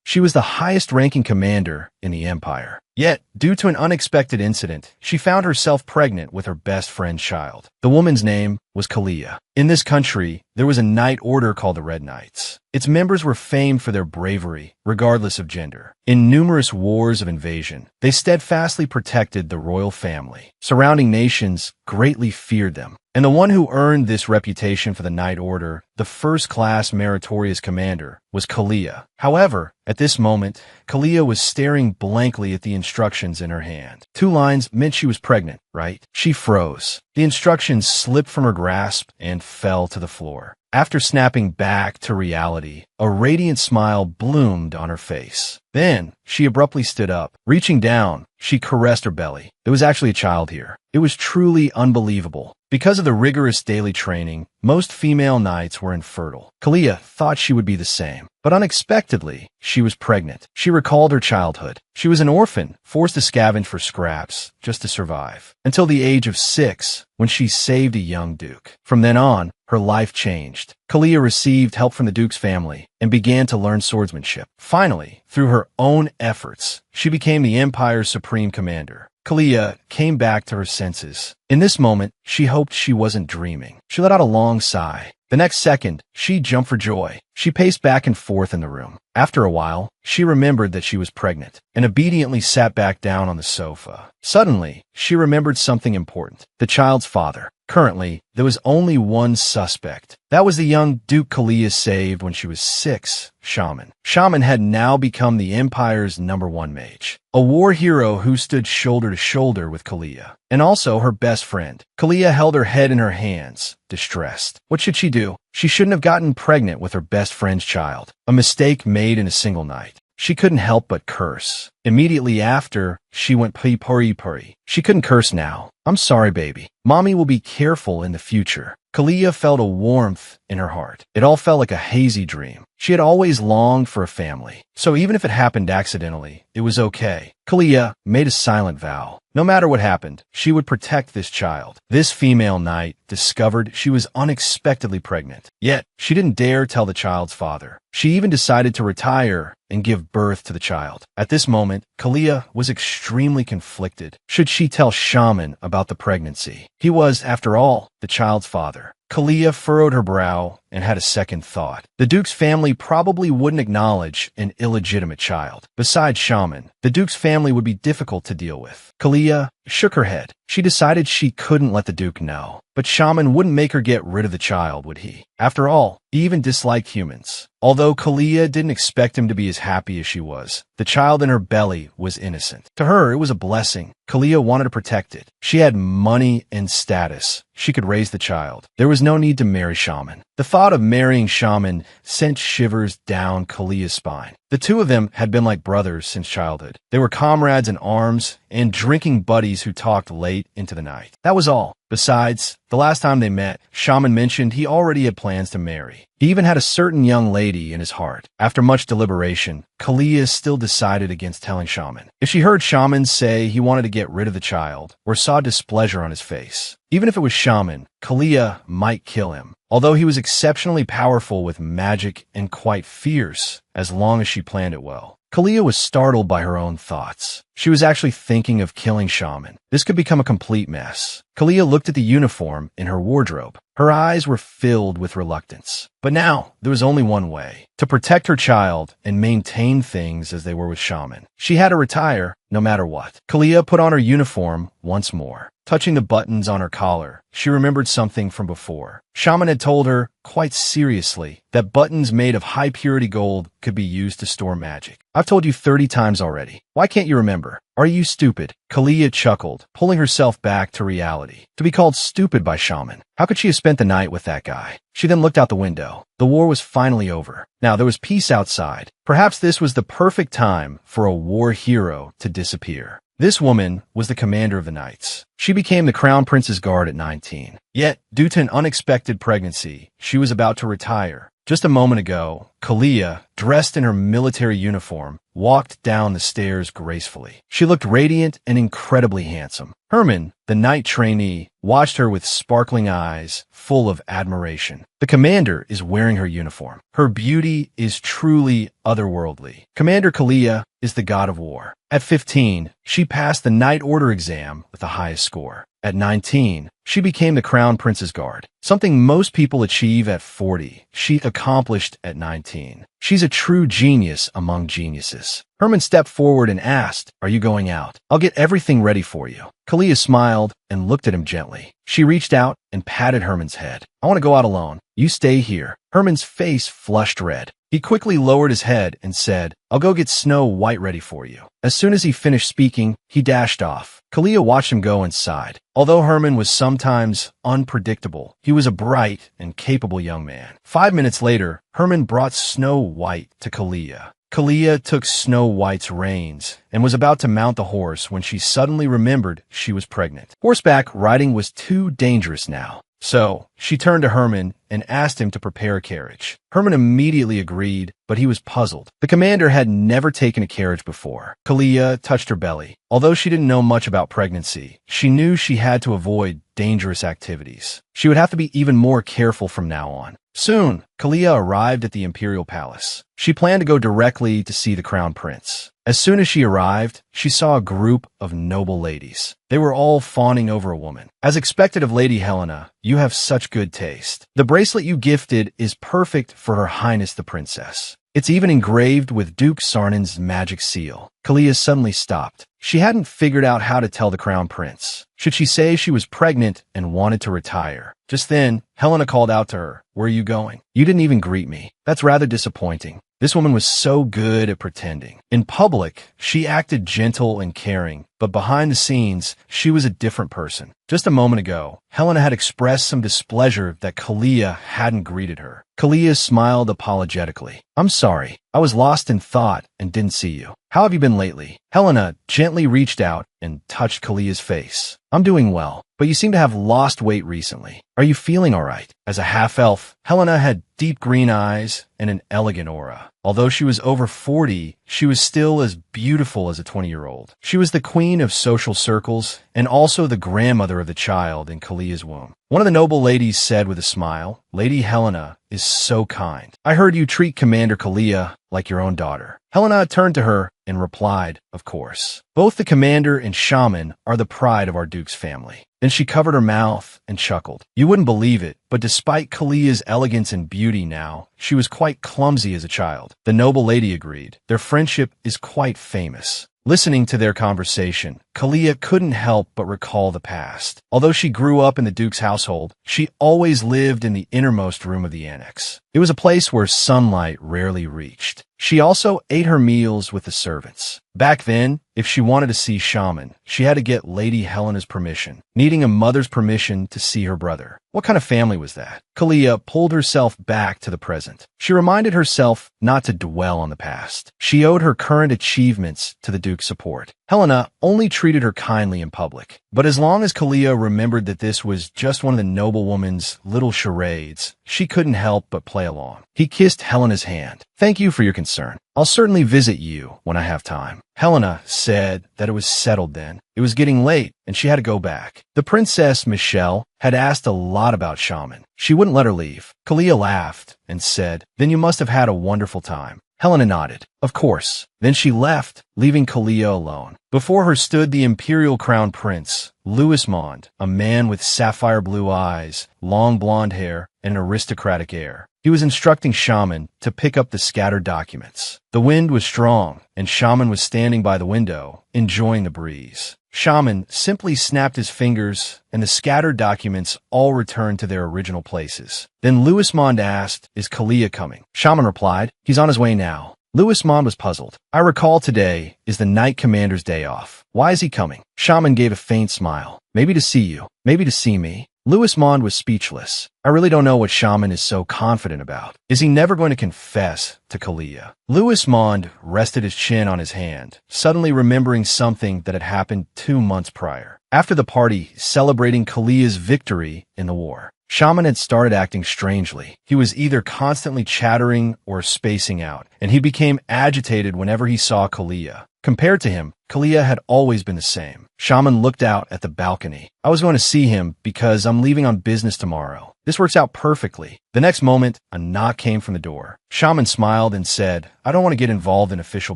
She was the highest-ranking commander in the Empire. Yet, due to an unexpected incident, she found herself pregnant with her best friend's child. The woman's name was Kalia. In this country, there was a knight order called the Red Knights. Its members were famed for their bravery, regardless of gender. In numerous wars of invasion, they steadfastly protected the royal family. Surrounding nations greatly feared them. And the one who earned this reputation for the Knight Order, the first-class meritorious commander, was Kalia. However, at this moment, Kalia was staring blankly at the instructions in her hand. 2 lines meant she was pregnant, right? She froze. The instructions slipped from her grasp and fell to the floor. After snapping back to reality, a radiant smile bloomed on her face. Then, she abruptly stood up. Reaching down, she caressed her belly. There was actually a child here. It was truly unbelievable. Because of the rigorous daily training, most female knights were infertile. Kalia thought she would be the same, but unexpectedly, she was pregnant. She recalled her childhood. She was an orphan, forced to scavenge for scraps just to survive, until the age of 6, when she saved a young duke. From then on, her life changed. Kalia received help from the duke's family and began to learn swordsmanship. Finally, through her own efforts, she became the Empire's supreme commander. Kalia came back to her senses. In this moment, she hoped she wasn't dreaming. She let out a long sigh. The next second, she jumped for joy. She paced back and forth in the room. After a while, she remembered that she was pregnant and obediently sat back down on the sofa. Suddenly, she remembered something important: the child's father. Currently, there was only one suspect. That was the young Duke Kalia saved when she was 6, Shaman. Shaman had now become the Empire's #1 mage, a war hero who stood shoulder to shoulder with Kalia, and also her best friend. Kalia held her head in her hands, distressed. What should she do? She shouldn't have gotten pregnant with her best friend's child, a mistake made in a single night. She couldn't help but curse. Immediately after, she went puri. She couldn't curse now. I'm sorry, baby. Mommy will be careful in the future. Kalia felt a warmth in her heart. It all felt like a hazy dream. She had always longed for a family, so even if it happened accidentally, it was okay. Kalia made a silent vow. No matter what happened, she would protect this child. This female knight discovered she was unexpectedly pregnant. Yet, she didn't dare tell the child's father. She even decided to retire and give birth to the child. At this moment, Kalia was extremely conflicted. Should she tell Shaman about the pregnancy? He was, after all, the child's father. Kalia furrowed her brow and had a second thought. The Duke's family probably wouldn't acknowledge an illegitimate child. Besides Shaman, the Duke's family would be difficult to deal with. Kalia shook her head. She decided she couldn't let the Duke know. But Shaman wouldn't make her get rid of the child, would he? After all, he even disliked humans. Although Kalia didn't expect him to be as happy as she was, the child in her belly was innocent. To her, it was a blessing. Kalia wanted to protect it. She had money and status. She could raise the child. There was no need to marry Shaman. The thought of marrying Shaman sent shivers down Kalia's spine. The two of them had been like brothers since childhood. They were comrades in arms and drinking buddies who talked late into the night. That was all. Besides, the last time they met, Shaman mentioned he already had plans to marry. He even had a certain young lady in his heart. After much deliberation, Kalia still decided against telling Shaman. If she heard Shaman say he wanted to get rid of the child, or saw displeasure on his face, even if it was Shaman, Kalia might kill him. Although he was exceptionally powerful with magic and quite fierce, as long as she planned it well. Kalia was startled by her own thoughts. She was actually thinking of killing Shaman. This could become a complete mess. Kalia looked at the uniform in her wardrobe. Her eyes were filled with reluctance. But now, there was only one way: to protect her child and maintain things as they were with Shaman. She had to retire, no matter what. Kalia put on her uniform once more. Touching the buttons on her collar, she remembered something from before. Shaman had told her, quite seriously, that buttons made of high-purity gold could be used to store magic. I've told you 30 times already. Why can't you remember? Are you stupid? Kalia chuckled, pulling herself back to reality. To be called stupid by Shaman. How could she have spent the night with that guy? She then looked out the window. The war was finally over. Now there was peace outside. Perhaps this was the perfect time for a war hero to disappear. This woman was the commander of the Knights. She became the Crown Prince's guard at 19. Yet, due to an unexpected pregnancy, she was about to retire. Just a moment ago, Kalia, dressed in her military uniform, walked down the stairs gracefully. She looked radiant and incredibly handsome. Herman, the night trainee, watched her with sparkling eyes, full of admiration. The commander is wearing her uniform. Her beauty is truly otherworldly. Commander Kalia is the god of war. At 15, she passed the Knight Order exam with the highest score. At 19, she became the Crown Prince's Guard, something most people achieve at 40. She accomplished at 19. She's a true genius among geniuses. Herman stepped forward and asked, "Are you going out? I'll get everything ready for you." Kalia smiled and looked at him gently. She reached out and patted Herman's head. "I want to go out alone. You stay here." Herman's face flushed red. He quickly lowered his head and said, "I'll go get Snow White ready for you." As soon as he finished speaking, he dashed off. Kalia watched him go inside. Although Herman was sometimes unpredictable, he was a bright and capable young man. 5 minutes later, Herman brought Snow White to Kalia. Kalia took Snow White's reins and was about to mount the horse when she suddenly remembered she was pregnant. Horseback riding was too dangerous now. So, she turned to Herman and asked him to prepare a carriage. Herman immediately agreed, but he was puzzled. The commander had never taken a carriage before. Kalia touched her belly. Although she didn't know much about pregnancy, she knew she had to avoid dangerous activities. She would have to be even more careful from now on. Soon, Kalia arrived at the imperial palace. She planned to go directly to see the crown prince. As soon as she arrived, she saw a group of noble ladies. They were all fawning over a woman. As expected of Lady Helena, you have such good taste. The bracelet you gifted is perfect for Her Highness the Princess. It's even engraved with Duke Sarnan's magic seal. Kalia suddenly stopped. She hadn't figured out how to tell the crown prince. Should she say she was pregnant and wanted to retire? Just then, Helena called out to her, "Where are you going? You didn't even greet me." That's rather disappointing. This woman was so good at pretending. In public, she acted gentle and caring, but behind the scenes, she was a different person. Just a moment ago, Helena had expressed some displeasure that Kalia hadn't greeted her. Kalia smiled apologetically. "I'm sorry. I was lost in thought and didn't see you. How have you been lately?" Helena gently reached out and touched Kalia's face. "I'm doing well, but you seem to have lost weight recently. Are you feeling all right?" As a half-elf, Helena had deep green eyes and an elegant aura. Although she was over 40, she was still as beautiful as a 20-year-old. She was the queen of social circles and also the grandmother of the child in Kalia's womb. One of the noble ladies said with a smile, "Lady Helena is so kind. I heard you treat Commander Kalia like your own daughter." Helena turned to her and replied, "Of course. Both the commander and shaman are the pride of our duke's family." Then she covered her mouth and chuckled. You wouldn't believe it, but despite Kalia's elegance and beauty now, she was quite clumsy as a child. The noble lady agreed. Their friendship is quite famous. Listening to their conversation, Kalia couldn't help but recall the past. Although she grew up in the Duke's household, she always lived in the innermost room of the annex. It was a place where sunlight rarely reached. She also ate her meals with the servants. Back then, if she wanted to see Shaman, she had to get Lady Helena's permission, needing a mother's permission to see her brother. What kind of family was that? Kalia pulled herself back to the present. She reminded herself not to dwell on the past. She owed her current achievements to the Duke's support. Helena only treated her kindly in public. But as long as Kalia remembered that this was just one of the noblewoman's little charades, she couldn't help but play along. He kissed Helena's hand. "Thank you for your concern. I'll certainly visit you when I have time." Helena said that it was settled then. It was getting late, and she had to go back. The Princess Michelle had asked a lot about Shaman. She wouldn't let her leave. Kalia laughed and said, "Then you must have had a wonderful time." Helena nodded. "Of course." Then she left, leaving Kalia alone. Before her stood the Imperial Crown Prince, Louismond, a man with sapphire blue eyes, long blonde hair, and an aristocratic air. He was instructing Shaman to pick up the scattered documents. The wind was strong, and Shaman was standing by the window, enjoying the breeze. Shaman simply snapped his fingers, and the scattered documents all returned to their original places. Then Louismond asked, "Is Kalia coming?" Shaman replied, "He's on his way now." Louismond was puzzled. "I recall today is the Knight Commander's day off. Why is he coming?" Shaman gave a faint smile. "Maybe to see you. Maybe to see me." Louismond was speechless. I really don't know what Shaman is so confident about. Is he never going to confess to Kalia? Louismond rested his chin on his hand, suddenly remembering something that had happened 2 months prior. After the party, celebrating Kalia's victory in the war, Shaman had started acting strangely. He was either constantly chattering or spacing out, and he became agitated whenever he saw Kalia. Compared to him, Kalia had always been the same. Shaman looked out at the balcony. I was going to see him because I'm leaving on business tomorrow. This works out perfectly. The next moment, a knock came from the door. Shaman smiled and said, I don't want to get involved in official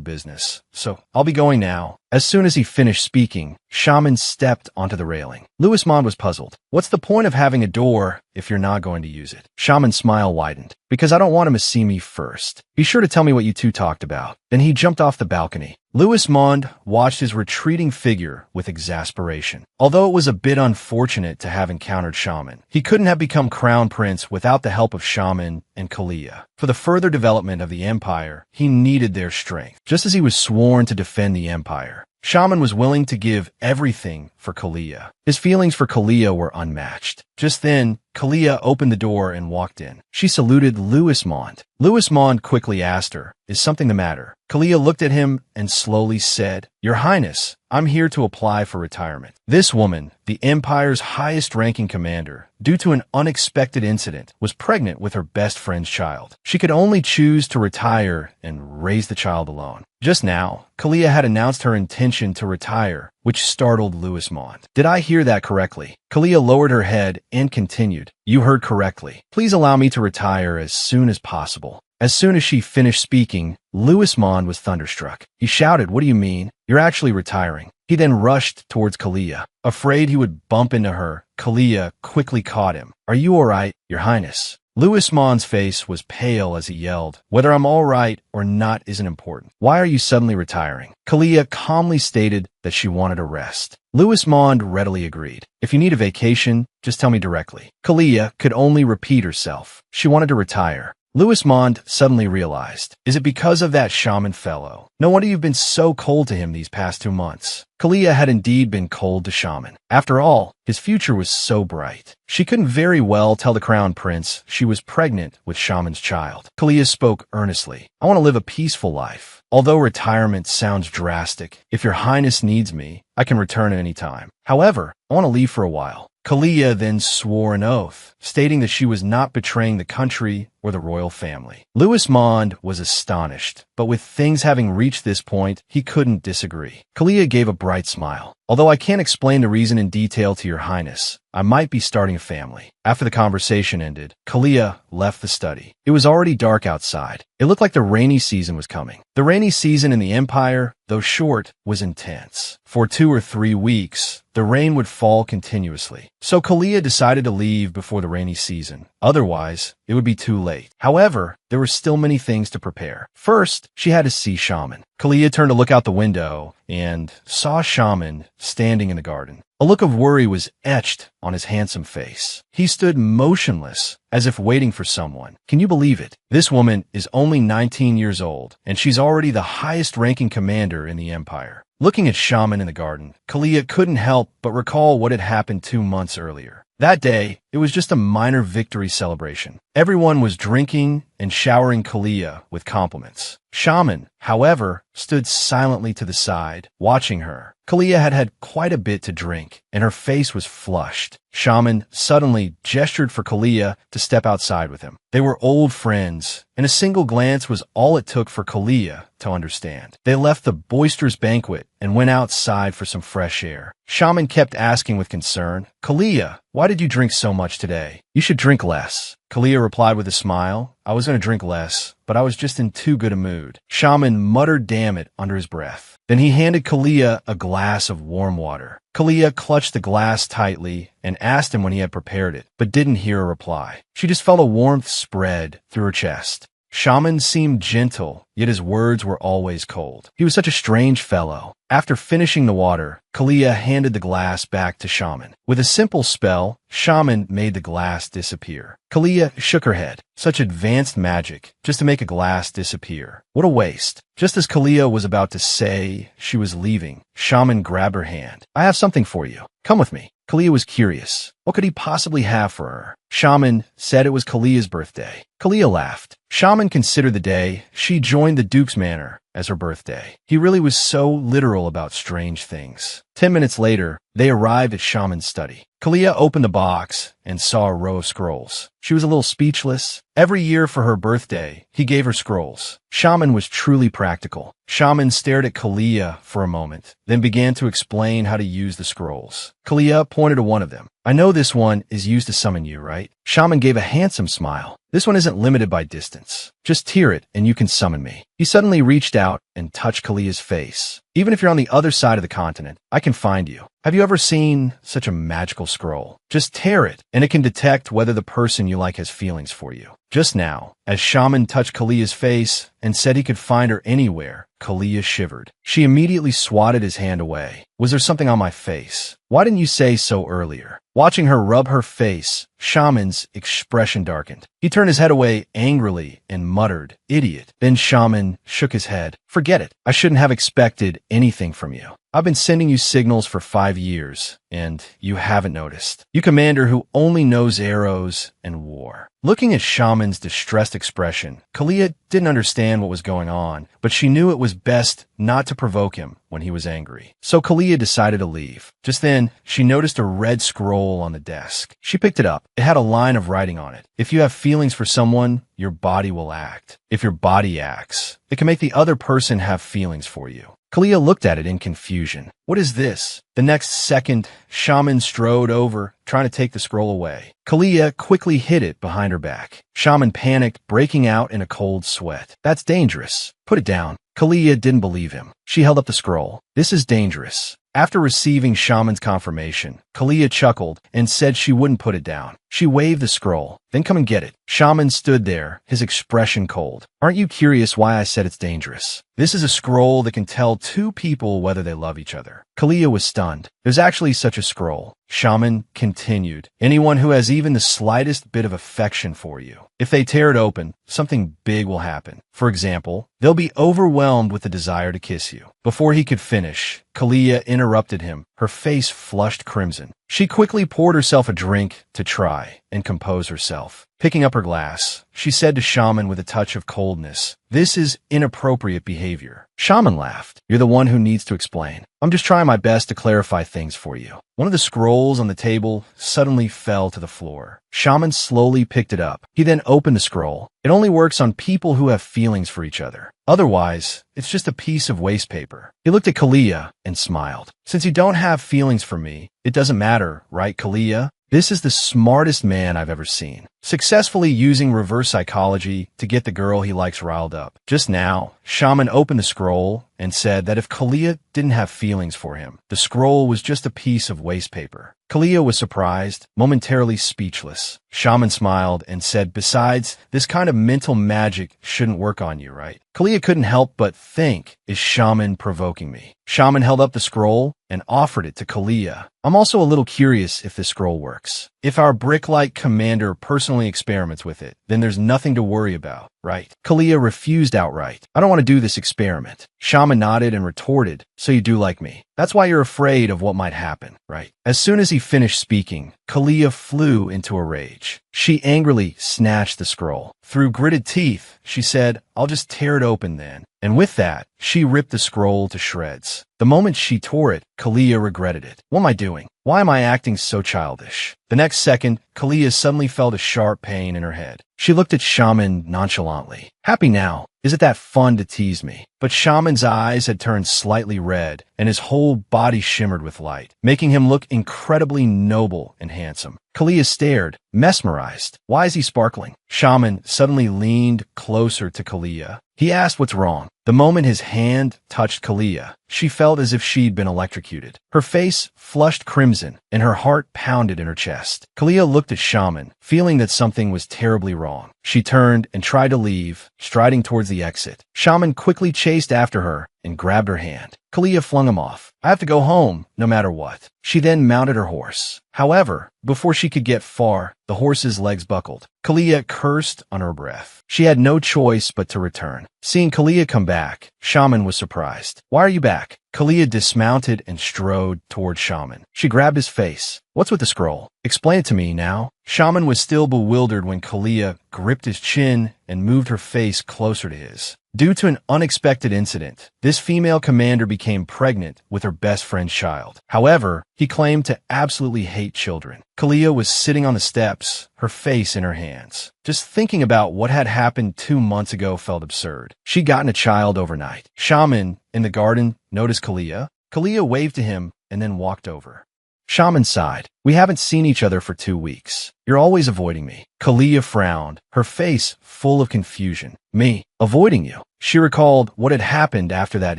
business, so I'll be going now. As soon as he finished speaking, Shaman stepped onto the railing. Louis Mond was puzzled. What's the point of having a door if you're not going to use it? Shaman's smile widened. Because I don't want him to see me first. Be sure to tell me what you two talked about. Then he jumped off the balcony. Louis Mond watched his retreating figure with exasperation. Although it was a bit unfortunate to have encountered Shaman, he couldn't have become crown prince without the help of Shaman and Kalia. For the further development of the empire, he needed their strength. Just as he was sworn to defend the empire, Shaman was willing to give everything for Kalia. His feelings for Kalia were unmatched. Just then, Kalia opened the door and walked in. She saluted Louis Mond. Louis Mond quickly asked her, Is something the matter? Kalia looked at him and slowly said, Your Highness, I'm here to apply for retirement. This woman, the Empire's highest-ranking commander, due to an unexpected incident, was pregnant with her best friend's child. She could only choose to retire and raise the child alone. Just now, Kalia had announced her intention to retire, which startled Louis Mond. Did I hear that correctly? Kalia lowered her head and continued, You heard correctly. Please allow me to retire as soon as possible. As soon as she finished speaking, Louis Mond was thunderstruck. He shouted, What do you mean? You're actually retiring. He then rushed towards Kalia. Afraid he would bump into her, Kalia quickly caught him. Are you all right, Your Highness? Louis Mond's face was pale as he yelled, Whether I'm all right or not isn't important. Why are you suddenly retiring? Kalia calmly stated that she wanted a rest. Louis Mond readily agreed. If you need a vacation, just tell me directly. Kalia could only repeat herself. She wanted to retire. Louis Mond suddenly realized, Is it because of that Shaman fellow? No wonder you've been so cold to him these past 2 months. Kalia had indeed been cold to Shaman. After all, his future was so bright. She couldn't very well tell the crown prince she was pregnant with Shaman's child. Kalia spoke earnestly. I want to live a peaceful life. Although retirement sounds drastic, if your highness needs me, I can return at any time. However, I want to leave for a while. Kalia then swore an oath, stating that she was not betraying the country or the royal family. Louis Mond was astonished, but with things having reached this point, he couldn't disagree. Kalia gave a bright smile. Although I can't explain the reason in detail to your highness, I might be starting a family. After the conversation ended, Kalia left the study. It was already dark outside. It looked like the rainy season was coming. The rainy season in the Empire, though short, was intense. For 2 or 3 weeks, the rain would fall continuously. So Kalia decided to leave before the rainy season. Otherwise, it would be too late. However, there were still many things to prepare. First, she had to see Shaman. Kalia turned to look out the window and saw Shaman standing in the garden. A look of worry was etched on his handsome face. He stood motionless, as if waiting for someone. Can you believe it? This woman is only 19 years old, and she's already the highest-ranking commander in the Empire. Looking at Shaman in the garden, Kalia couldn't help but recall what had happened 2 months earlier. That day, it was just a minor victory celebration. Everyone was drinking and showering Kalia with compliments. Shaman, however, stood silently to the side, watching her. Kalia had had quite a bit to drink, and her face was flushed. Shaman suddenly gestured for Kalia to step outside with him. They were old friends, and a single glance was all it took for Kalia to understand. They left the boisterous banquet and went outside for some fresh air. Shaman kept asking with concern, Kalia, why did you drink so much today? You should drink less. Kalia replied with a smile, I was going to drink less, but I was just in too good a mood. Shaman muttered damn it under his breath. Then he handed Kalia a glass of warm water. Kalia clutched the glass tightly and asked him when he had prepared it, but didn't hear a reply. She just felt a warmth spread through her chest. Shaman seemed gentle, yet his words were always cold. He was such a strange fellow. After finishing the water, Kalia handed the glass back to Shaman. With a simple spell, Shaman made the glass disappear. Kalia shook her head. Such advanced magic, just to make a glass disappear. What a waste. Just as Kalia was about to say she was leaving, Shaman grabbed her hand. I have something for you. Come with me. Kalia was curious. What could he possibly have for her? Shaman said it was Kalia's birthday. Kalia laughed. Shaman considered the day she joined the Duke's manor as her birthday. He really was so literal about strange things. 10 minutes later, they arrived at Shaman's study. Kalia opened the box and saw a row of scrolls. She was a little speechless. Every year for her birthday, he gave her scrolls. Shaman was truly practical. Shaman stared at Kalia for a moment, then began to explain how to use the scrolls. Kalia pointed to one of them. I know this one is used to summon you, right? Shaman gave a handsome smile. This one isn't limited by distance. Just tear it and you can summon me. He suddenly reached out and touched Kalia's face. Even if you're on the other side of the continent, I can find you. Have you ever seen such a magical scroll? Just tear it, and it can detect whether the person you like has feelings for you. Just now, as Shaman touched Kalia's face and said he could find her anywhere, Kalia shivered. She immediately swatted his hand away. Was there something on my face? Why didn't you say so earlier? Watching her rub her face, Shaman's expression darkened. He turned his head away angrily and muttered, "Idiot." Then Shaman shook his head. Forget it. I shouldn't have expected anything from you. I've been sending you signals for 5 years, and you haven't noticed. You commander who only knows arrows and war. Looking at Shaman's distressed expression, Kalia didn't understand what was going on, but she knew it was best not to provoke him when he was angry. So Kalia decided to leave. Just then, she noticed a red scroll on the desk. She picked it up. It had a line of writing on it. If you have feelings for someone, your body will act. If your body acts, it can make the other person have feelings for you. Kalia looked at it in confusion. What is this? The next second, Shaman strode over, trying to take the scroll away. Kalia quickly hid it behind her back. Shaman panicked, breaking out in a cold sweat. That's dangerous. Put it down. Kalia didn't believe him. She held up the scroll. This is dangerous. After receiving Shaman's confirmation, Kalia chuckled and said she wouldn't put it down. She waved the scroll. Then come and get it. Shaman stood there, his expression cold. Aren't you curious why I said it's dangerous? This is a scroll that can tell two people whether they love each other. Kalia was stunned. There's actually such a scroll. Shaman continued. Anyone who has even the slightest bit of affection for you, if they tear it open, something big will happen. For example, they'll be overwhelmed with the desire to kiss you. Before he could finish, Kalia interrupted him, her face flushed crimson. She quickly poured herself a drink to try and compose herself. Picking up her glass, she said to Shaman with a touch of coldness, "This is inappropriate behavior." Shaman laughed. "You're the one who needs to explain. I'm just trying my best to clarify things for you." One of the scrolls on the table suddenly fell to the floor. Shaman slowly picked it up. He then opened the scroll. It only works on people who have feelings for each other. Otherwise, it's just a piece of waste paper. He looked at Kalia and smiled. "Since you don't have feelings for me, it doesn't matter, right, Kalia? This is the smartest man I've ever seen, successfully using reverse psychology to get the girl he likes riled up." Just now, Shaman opened the scroll and said that if Kalia didn't have feelings for him, the scroll was just a piece of waste paper. Kalia was surprised, momentarily speechless. Shaman smiled and said, "Besides, this kind of mental magic shouldn't work on you, right?" Kalia couldn't help but think, is Shaman provoking me? Shaman held up the scroll and offered it to Kalia. "I'm also a little curious if this scroll works. If our brick-like commander personally experiments with it, then there's nothing to worry about, right?" Kalia refused outright. "I don't want to do this experiment." Shaman nodded and retorted, "So you do like me. That's why you're afraid of what might happen, right?" As soon as he finished speaking, Kalia flew into a rage. She angrily snatched the scroll. Through gritted teeth, she said, "I'll just tear it open then." And with that, she ripped the scroll to shreds. The moment she tore it, Kalia regretted it. What am I doing? Why am I acting so childish? The next second, Kalia suddenly felt a sharp pain in her head. She looked at Shaman nonchalantly. "Happy now? Is it that fun to tease me?" But Shaman's eyes had turned slightly red, and his whole body shimmered with light, making him look incredibly noble and handsome. Kalia stared, mesmerized. Why is he sparkling? Shaman suddenly leaned closer to Kalia. He asked what's wrong. The moment his hand touched Kalia, she felt as if she'd been electrocuted. Her face flushed crimson, and her heart pounded in her chest. Kalia looked at Shaman, feeling that something was terribly wrong. She turned and tried to leave, striding towards the exit. Shaman quickly chased after her and grabbed her hand. Kalia flung him off. "I have to go home, no matter what." She then mounted her horse. However, before she could get far, the horse's legs buckled. Kalia cursed on her breath. She had no choice but to return. Seeing Kalia come back, Shaman was surprised. "Why are you back?" Kalia dismounted and strode toward Shaman. She grabbed his face. "What's with the scroll? Explain it to me now." Shaman was still bewildered when Kalia gripped his chin and moved her face closer to his. Due to an unexpected incident, this female commander became pregnant with her best friend's child. However, he claimed to absolutely hate children. Kalia was sitting on the steps, her face in her hands. Just thinking about what had happened 2 months ago felt absurd. She'd gotten a child overnight. Shaman, in the garden, noticed Kalia. Kalia waved to him and then walked over. Shaman sighed. "We haven't seen each other for 2 weeks. You're always avoiding me." Kalia frowned, her face full of confusion. "Me? Avoiding you?" She recalled what had happened after that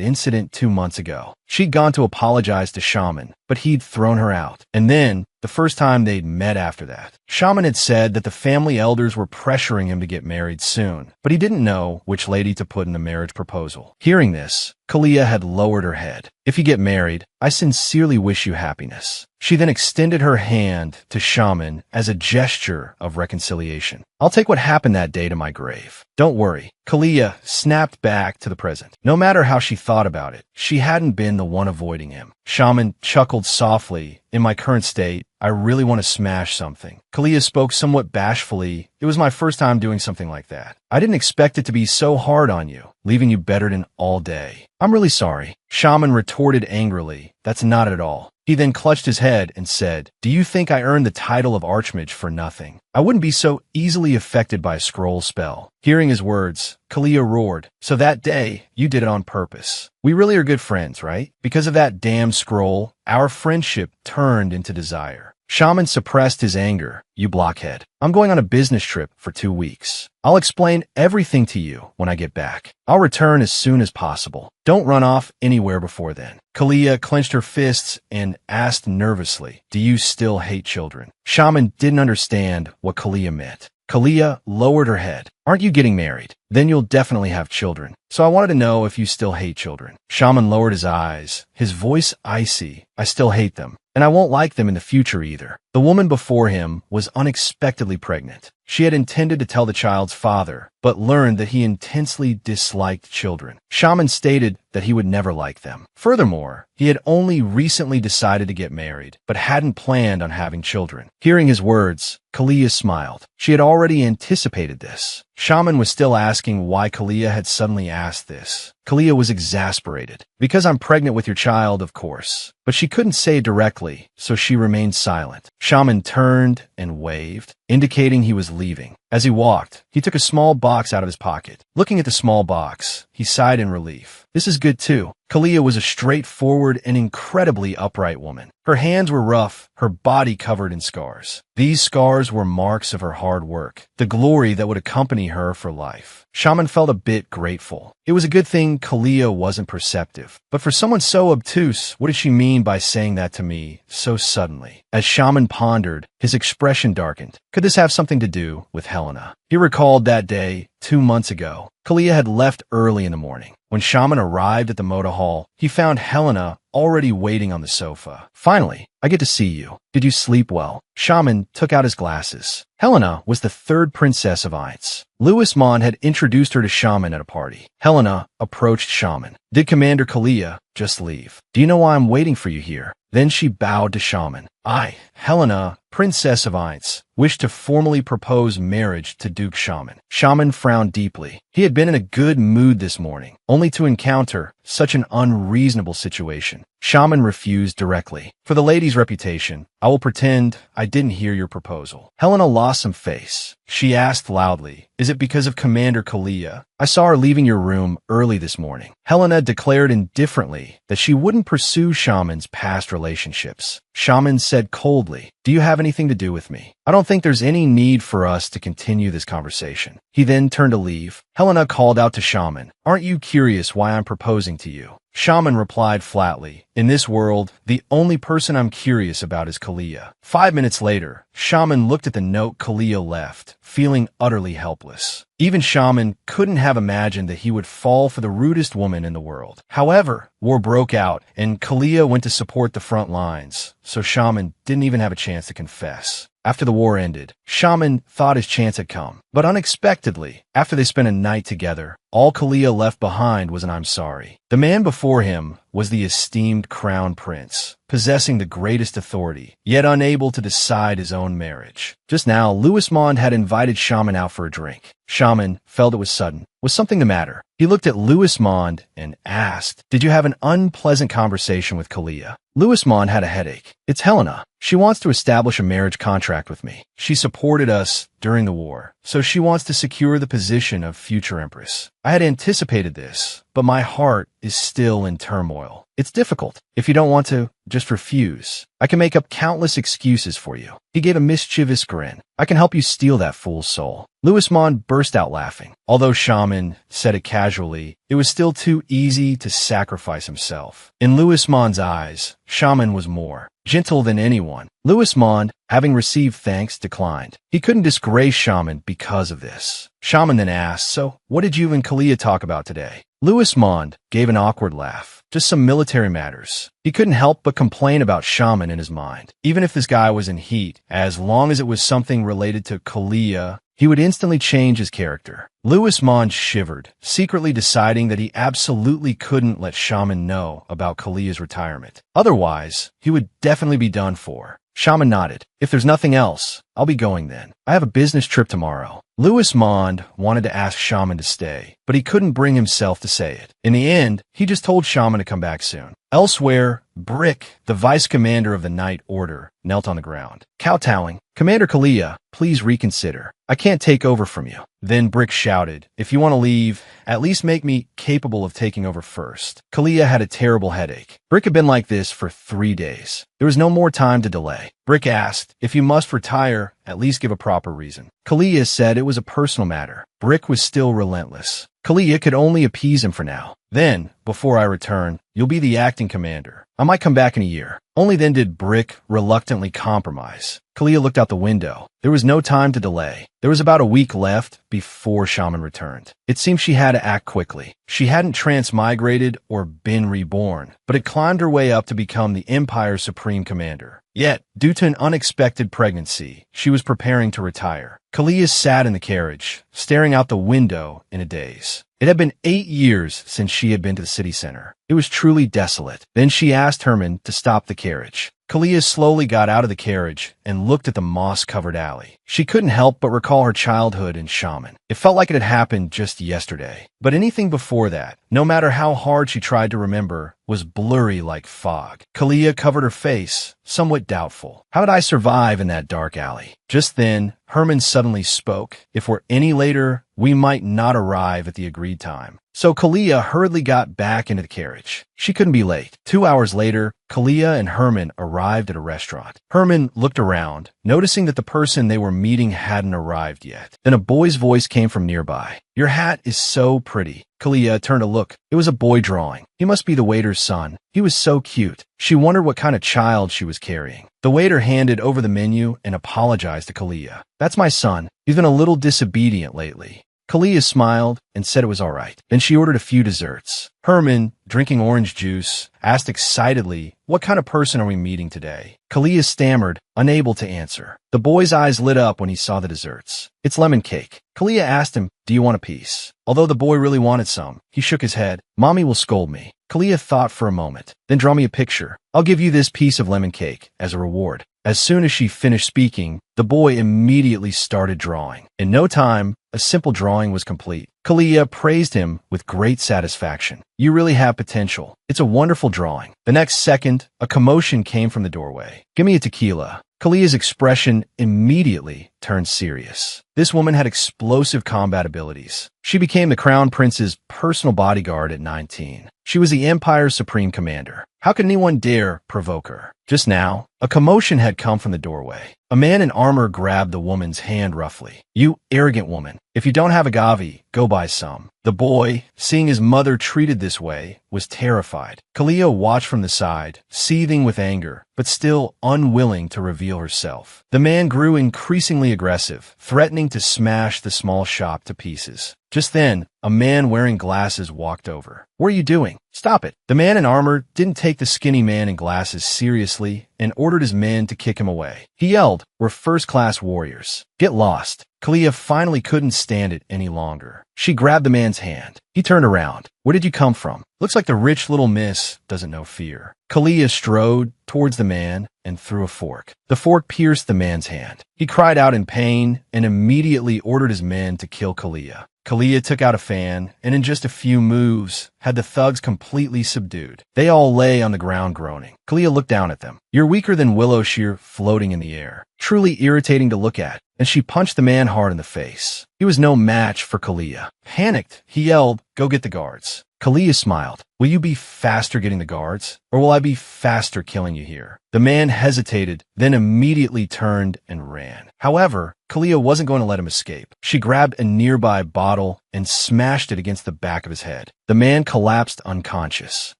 incident 2 months ago. She'd gone to apologize to Shaman, but he'd thrown her out. And then, the first time they'd met after that, Shaman had said that the family elders were pressuring him to get married soon, but he didn't know which lady to put in the marriage proposal. Hearing this, Kalia had lowered her head. "If you get married, I sincerely wish you happiness." She then extended her hand to Shaman as a gesture of reconciliation. "I'll take what happened that day to my grave. Don't worry." Kalia snapped back to the present. No matter how she thought about it, she hadn't been the one avoiding him. Shaman chuckled softly. "In my current state, I really want to smash something." Kalia spoke somewhat bashfully. "It was my first time doing something like that. I didn't expect it to be so hard on you, leaving you bettered all day." "I'm really sorry." Shaman retorted angrily. "That's not it at all." He then clutched his head and said, "Do you think I earned the title of Archmage for nothing? I wouldn't be so easily affected by a scroll spell." Hearing his words, Kalia roared, "So that day, you did it on purpose. We really are good friends, right? Because of that damn scroll, our friendship turned into desire." Shaman suppressed his anger. "You blockhead. I'm going on a business trip for 2 weeks. I'll explain everything to you when I get back. I'll return as soon as possible. Don't run off anywhere before then." Kalia clenched her fists and asked nervously, "Do you still hate children?" Shaman didn't understand what Kalia meant. Kalia lowered her head. "Aren't you getting married? Then you'll definitely have children. So I wanted to know if you still hate children." Shaman lowered his eyes, his voice icy. "I still hate them, and I won't like them in the future either." The woman before him was unexpectedly pregnant. She had intended to tell the child's father, but learned that he intensely disliked children. Shaman stated that he would never like them. Furthermore, he had only recently decided to get married, but hadn't planned on having children. Hearing his words, Kalia smiled. She had already anticipated this. Shaman was still asking why Kalia had suddenly asked this. Kalia was exasperated. "Because I'm pregnant with your child, of course." But she couldn't say directly, so she remained silent. Shaman turned and waved, indicating he was leaving. As he walked, he took a small box out of his pocket. Looking at the small box, he sighed in relief. "This is good too." Kalia was a straightforward and incredibly upright woman. Her hands were rough, her body covered in scars. These scars were marks of her hard work, the glory that would accompany her for life. Shaman felt a bit grateful. It was a good thing Kalia wasn't perceptive. But for someone so obtuse, what did she mean by saying that to me so suddenly? As Shaman pondered, his expression darkened. Could this have something to do with Helena? He recalled that day, 2 months ago. Kalia had left early in the morning. When Shaman arrived at the motor hall, he found Helena already waiting on the sofa. "Finally, I get to see you. Did you sleep well?" Shaman took out his glasses. Helena was the 3rd princess of Ainz. Louis Mon had introduced her to Shaman at a party. Helena approached Shaman. "Did Commander Kalia just leave? Do you know why I'm waiting for you here?" Then she bowed to Shaman. "I, Helena, Princess of Ainz, wish to formally propose marriage to Duke Shaman." Shaman frowned deeply. He had been in a good mood this morning, only to encounter such an unreasonable situation. Shaman refused directly. "For the lady's reputation, I will pretend I didn't hear your proposal." Helena lost some face. She asked loudly, "Is it because of Commander Kalia? I saw her leaving your room early this morning." Helena declared indifferently that she wouldn't pursue Shaman's past relationships. Shaman said coldly, "Do you have anything to do with me? I don't think there's any need for us to continue this conversation." He then turned to leave. Helena called out to Shaman, "Aren't you curious why I'm proposing to you?" Shaman replied flatly, "In this world, the only person I'm curious about is Kalia." 5 minutes later, Shaman looked at the note Kalia left, feeling utterly helpless. Even Shaman couldn't have imagined that he would fall for the rudest woman in the world. However, war broke out, and Kalia went to support the front lines, so Shaman didn't even have a chance to confess. After the war ended, Shaman thought his chance had come. But unexpectedly, after they spent a night together, All Kalia left behind was an "I'm sorry." The man before him was the esteemed crown prince, possessing the greatest authority, yet unable to decide his own marriage. Just now, Louis Mond had invited Shaman out for a drink. Shaman felt it was sudden. Was something the matter? He looked at Louis Mond and asked, "Did you have an unpleasant conversation with Kalia?" Louis Mond had a headache. "It's Helena. She wants to establish a marriage contract with me. She supported us during the war, so she wants to secure the position of future empress. I had anticipated this, but my heart is still in turmoil. It's difficult. If you don't want to, just refuse. I can make up countless excuses for you." He gave a mischievous grin. "I can help you steal that fool's soul." Louis Mond burst out laughing. Although Shaman said it casually, it was still too easy to sacrifice himself. In Louis Mond's eyes, Shaman was more gentle than anyone. Louis Mond, having received thanks, declined. He couldn't disgrace Shaman because of this. Shaman then asked, "So, what did you and Kalia talk about today?" Louis Mond gave an awkward laugh. "Just some military matters." He couldn't help but complain about Shaman in his mind. Even if this guy was in heat, as long as it was something related to Kalia, he would instantly change his character. Louis Mond shivered, secretly deciding that he absolutely couldn't let Shaman know about Kalia's retirement. Otherwise, he would definitely be done for. Shaman nodded. "If there's nothing else, I'll be going then. I have a business trip tomorrow." Louis Mond wanted to ask Shaman to stay, but he couldn't bring himself to say it. In the end, he just told Shaman to come back soon. Elsewhere, Brick, the vice commander of the Night Order, knelt on the ground. Kowtowing, "Commander Kalia, please reconsider. I can't take over from you." Then Brick shouted, "If you want to leave, at least make me capable of taking over first." Kalia had a terrible headache. Brick had been like this for 3 days. There was no more time to delay. Brick asked, "If you must retire, at least give a proper reason." Kalia said it was a personal matter. Brick was still relentless. Kalia could only appease him for now. "Then, before I return, you'll be the acting commander. I might come back in a year." Only then did Brick reluctantly compromise. Kalia looked out the window. There was no time to delay. There was about a week left before Shaman returned. It seemed she had to act quickly. She hadn't transmigrated or been reborn, but had climbed her way up to become the Empire's supreme commander. Yet, due to an unexpected pregnancy, she was preparing to retire. Kalia sat in the carriage, staring out the window in a daze. It had been 8 years since she had been to the city center. It was truly desolate. Then she asked Herman to stop the carriage. Kalia slowly got out of the carriage and looked at the moss-covered alley. She couldn't help but recall her childhood in Shaman. It felt like it had happened just yesterday. But anything before that, no matter how hard she tried to remember, was blurry like fog. Kalia covered her face, somewhat doubtful. "How did I survive in that dark alley?" Just then, Herman suddenly spoke. "If we're any later, we might not arrive at the agreed time." So Kalia hurriedly got back into the carriage. She couldn't be late. 2 hours later, Kalia and Herman arrived at a restaurant. Herman looked around, noticing that the person they were meeting hadn't arrived yet. Then a boy's voice came from nearby. "Your hat is so pretty." Kalia turned to look. It was a boy drawing. He must be the waiter's son. He was so cute. She wondered what kind of child she was carrying. The waiter handed over the menu and apologized to Kalia. "That's my son. He's been a little disobedient lately." Kalia smiled and said it was all right. Then she ordered a few desserts. Herman, drinking orange juice, asked excitedly, "What kind of person are we meeting today?" Kalia stammered, unable to answer. The boy's eyes lit up when he saw the desserts. "It's lemon cake." Kalia asked him, "Do you want a piece?" Although the boy really wanted some, he shook his head. "Mommy will scold me." Kalia thought for a moment. "Then draw me a picture. I'll give you this piece of lemon cake as a reward." As soon as she finished speaking, the boy immediately started drawing. In no time, a simple drawing was complete. Kalia praised him with great satisfaction. "You really have potential. It's a wonderful drawing." The next second, a commotion came from the doorway. "Give me a tequila." Kalia's expression immediately turned serious. This woman had explosive combat abilities. She became the Crown Prince's personal bodyguard at 19. She was the Empire's supreme commander. How could anyone dare provoke her? Just now, a commotion had come from the doorway. A man in armor grabbed the woman's hand roughly. "You arrogant woman. If you don't have agave, go buy some." The boy, seeing his mother treated this way, was terrified. Kalia watched from the side, seething with anger, but still unwilling to reveal herself. The man grew increasingly aggressive, threatening to smash the small shop to pieces. Just then, a man wearing glasses walked over. "What are you doing? Stop it." The man in armor didn't take the skinny man in glasses seriously furiously and ordered his men to kick him away. He yelled, "We're first-class warriors. Get lost." Kalia finally couldn't stand it any longer. She grabbed the man's hand. He turned around. "Where did you come from? Looks like the rich little miss doesn't know fear." Kalia strode towards the man and threw a fork. The fork pierced the man's hand. He cried out in pain and immediately ordered his men to kill Kalia. Kalia took out a fan, and in just a few moves, had the thugs completely subdued. They all lay on the ground groaning. Kalia looked down at them. "You're weaker than willow shear floating in the air. Truly irritating to look at." And she punched the man hard in the face. He was no match for Kalia. Panicked, he yelled, "Go get the guards." Kalia smiled. "Will you be faster getting the guards, or will I be faster killing you here?" The man hesitated, then immediately turned and ran. However, Kalia wasn't going to let him escape. She grabbed a nearby bottle and smashed it against the back of his head. The man collapsed unconscious.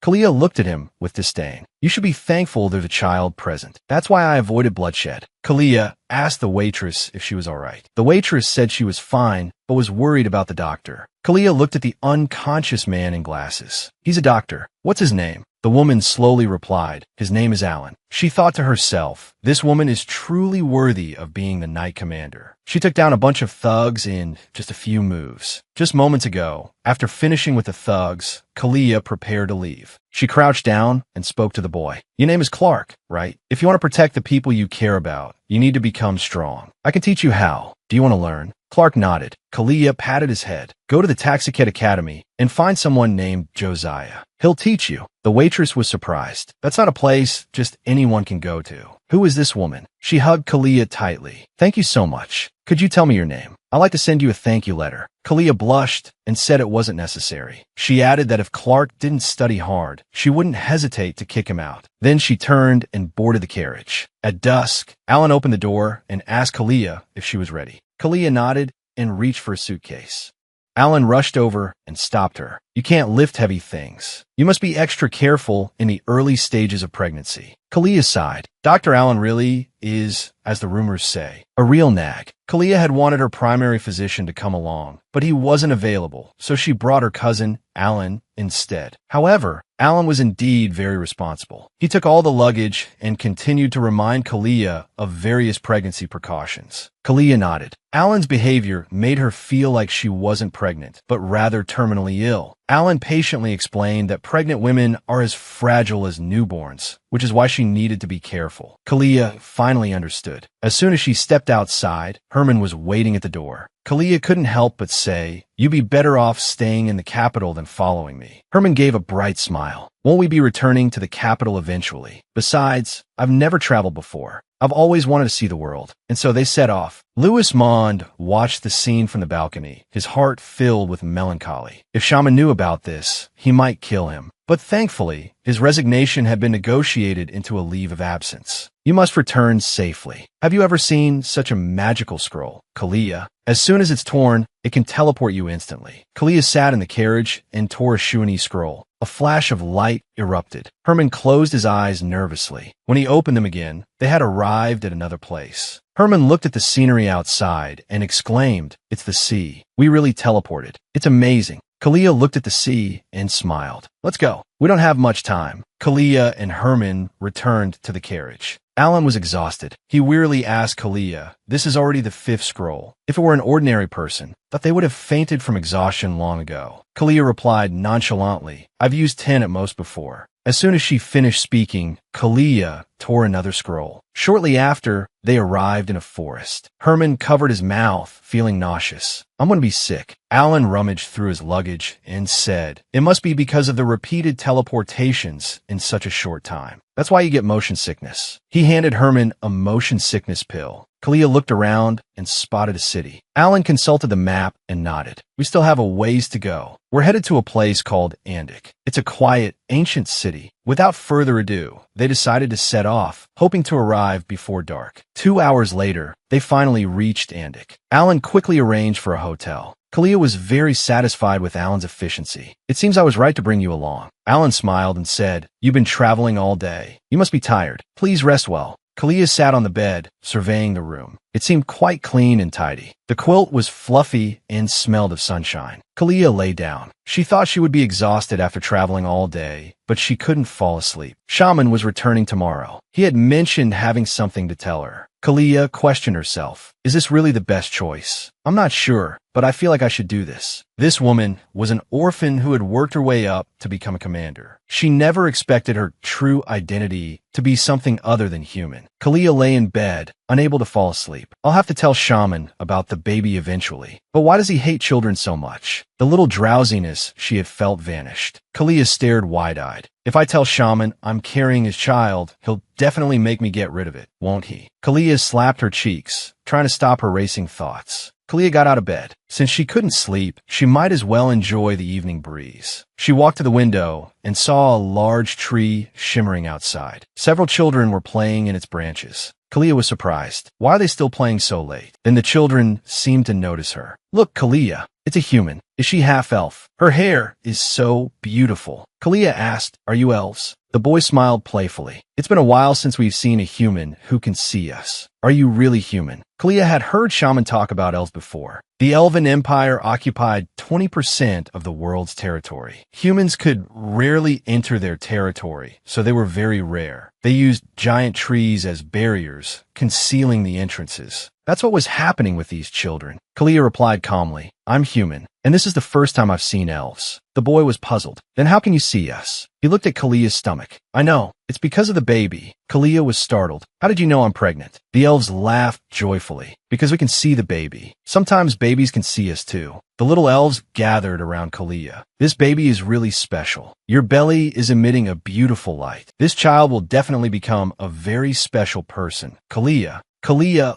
Kalia looked at him with disdain. "You should be thankful there's a child present. That's why I avoided bloodshed." Kalia asked the waitress if she was all right. The waitress said she was fine, but was worried about the doctor. Kalia looked at the unconscious man in glasses. "He's a doctor. What's his name?" The woman slowly replied, "His name is Alan." She thought to herself, "This woman is truly worthy of being the Knight Commander." She took down a bunch of thugs in just a few moves. Just moments ago, after finishing with the thugs, Kalia prepared to leave. She crouched down and spoke to the boy. "Your name is Clark, right? If you want to protect the people you care about, you need to become strong. I can teach you how. Do you want to learn?" Clark nodded. Kalia patted his head. "Go to the Taxicate Academy and find someone named Josiah. He'll teach you." The waitress was surprised. "That's not a place just anyone can go to. Who is this woman?" She hugged Kalia tightly. "Thank you so much. Could you tell me your name? I'd like to send you a thank you letter." Kalia blushed and said it wasn't necessary. She added that if Clark didn't study hard, she wouldn't hesitate to kick him out. Then she turned and boarded the carriage. At dusk, Alan opened the door and asked Kalia if she was ready. Kalia nodded and reached for a suitcase. Alan rushed over and stopped her. "You can't lift heavy things. You must be extra careful in the early stages of pregnancy." Kalia sighed. Dr. Alan really is, as the rumors say, a real nag. Kalia had wanted her primary physician to come along, but he wasn't available, so she brought her cousin, Alan, instead. However, Alan was indeed very responsible. He took all the luggage and continued to remind Kalia of various pregnancy precautions. Kalia nodded. Alan's behavior made her feel like she wasn't pregnant, but rather terminally ill. Alan patiently explained that pregnant women are as fragile as newborns, which is why she needed to be careful. Kalia finally understood. As soon as she stepped outside, Herman was waiting at the door. Kalia couldn't help but say, "You'd be better off staying in the capital than following me." Herman gave a bright smile. "Won't we be returning to the capital eventually? Besides, I've never traveled before. I've always wanted to see the world." And so they set off. Louis Mond watched the scene from the balcony, his heart filled with melancholy. If Shaman knew about this, he might kill him. But thankfully, his resignation had been negotiated into a leave of absence. "You must return safely. Have you ever seen such a magical scroll, Kalia? As soon as it's torn, it can teleport you instantly." Kalia sat in the carriage and tore a Shuani scroll. A flash of light erupted. Herman closed his eyes nervously. When he opened them again, they had arrived at another place. Herman looked at the scenery outside and exclaimed, "It's the sea. We really teleported. It's amazing." Kalia looked at the sea and smiled. "Let's go. We don't have much time." Kalia and Herman returned to the carriage. Alan was exhausted. He wearily asked Kalia, "This is already the 5th scroll. If it were an ordinary person, thought they would have fainted from exhaustion long ago." Kalia replied nonchalantly, "I've used 10 at most before." As soon as she finished speaking, Kalia tore another scroll. Shortly after, they arrived in a forest. Herman covered his mouth, feeling nauseous. "I'm going to be sick." Alan rummaged through his luggage and said, "It must be because of the repeated teleportations in such a short time. That's why you get motion sickness." He handed Herman a motion sickness pill. Kalia looked around and spotted a city. Alan consulted the map and nodded. "We still have a ways to go. We're headed to a place called Andik. It's a quiet, ancient city." Without further ado, they decided to set off, hoping to arrive before dark. 2 hours later, they finally reached Andik. Alan quickly arranged for a hotel. Kalia was very satisfied with Alan's efficiency. "It seems I was right to bring you along." Alan smiled and said, "You've been traveling all day. You must be tired. Please rest well." Kalia sat on the bed, surveying the room. It seemed quite clean and tidy. The quilt was fluffy and smelled of sunshine. Kalia lay down. She thought she would be exhausted after traveling all day, but she couldn't fall asleep. Shaman was returning tomorrow. He had mentioned having something to tell her. Kalia questioned herself. Is this really the best choice? I'm not sure, but I feel like I should do this. This woman was an orphan who had worked her way up to become a commander. She never expected her true identity to be something other than human. Kalia lay in bed, unable to fall asleep. I'll have to tell Shaman about the baby eventually. But why does he hate children so much? The little drowsiness she had felt vanished. Kalia stared wide-eyed. If I tell Shaman I'm carrying his child, he'll definitely make me get rid of it, won't he? Kalia slapped her cheeks, trying to stop her racing thoughts. Kalia got out of bed. Since she couldn't sleep, she might as well enjoy the evening breeze. She walked to the window and saw a large tree shimmering outside. Several children were playing in its branches. Kalia was surprised. Why are they still playing so late? Then the children seemed to notice her. Look, Kalia, it's a human. Is she half-elf? Her hair is so beautiful. Kalia asked, are you elves? The boy smiled playfully. It's been a while since we've seen a human who can see us. Are you really human? Kalia had heard Shaman talk about elves before. The Elven Empire occupied 20% of the world's territory. Humans could rarely enter their territory, so they were very rare. They used giant trees as barriers, concealing the entrances. That's what was happening with these children. Kalia replied calmly, I'm human, and this is the first time I've seen elves. The boy was puzzled. Then how can you see us? He looked at Kalia's stomach. I know. It's because of the baby. Kalia was startled. How did you know I'm pregnant? The elves laughed joyfully. Because we can see the baby. Sometimes babies can see us too. The little elves gathered around Kalia. This baby is really special. Your belly is emitting a beautiful light. This child will definitely become a very special person. Kalia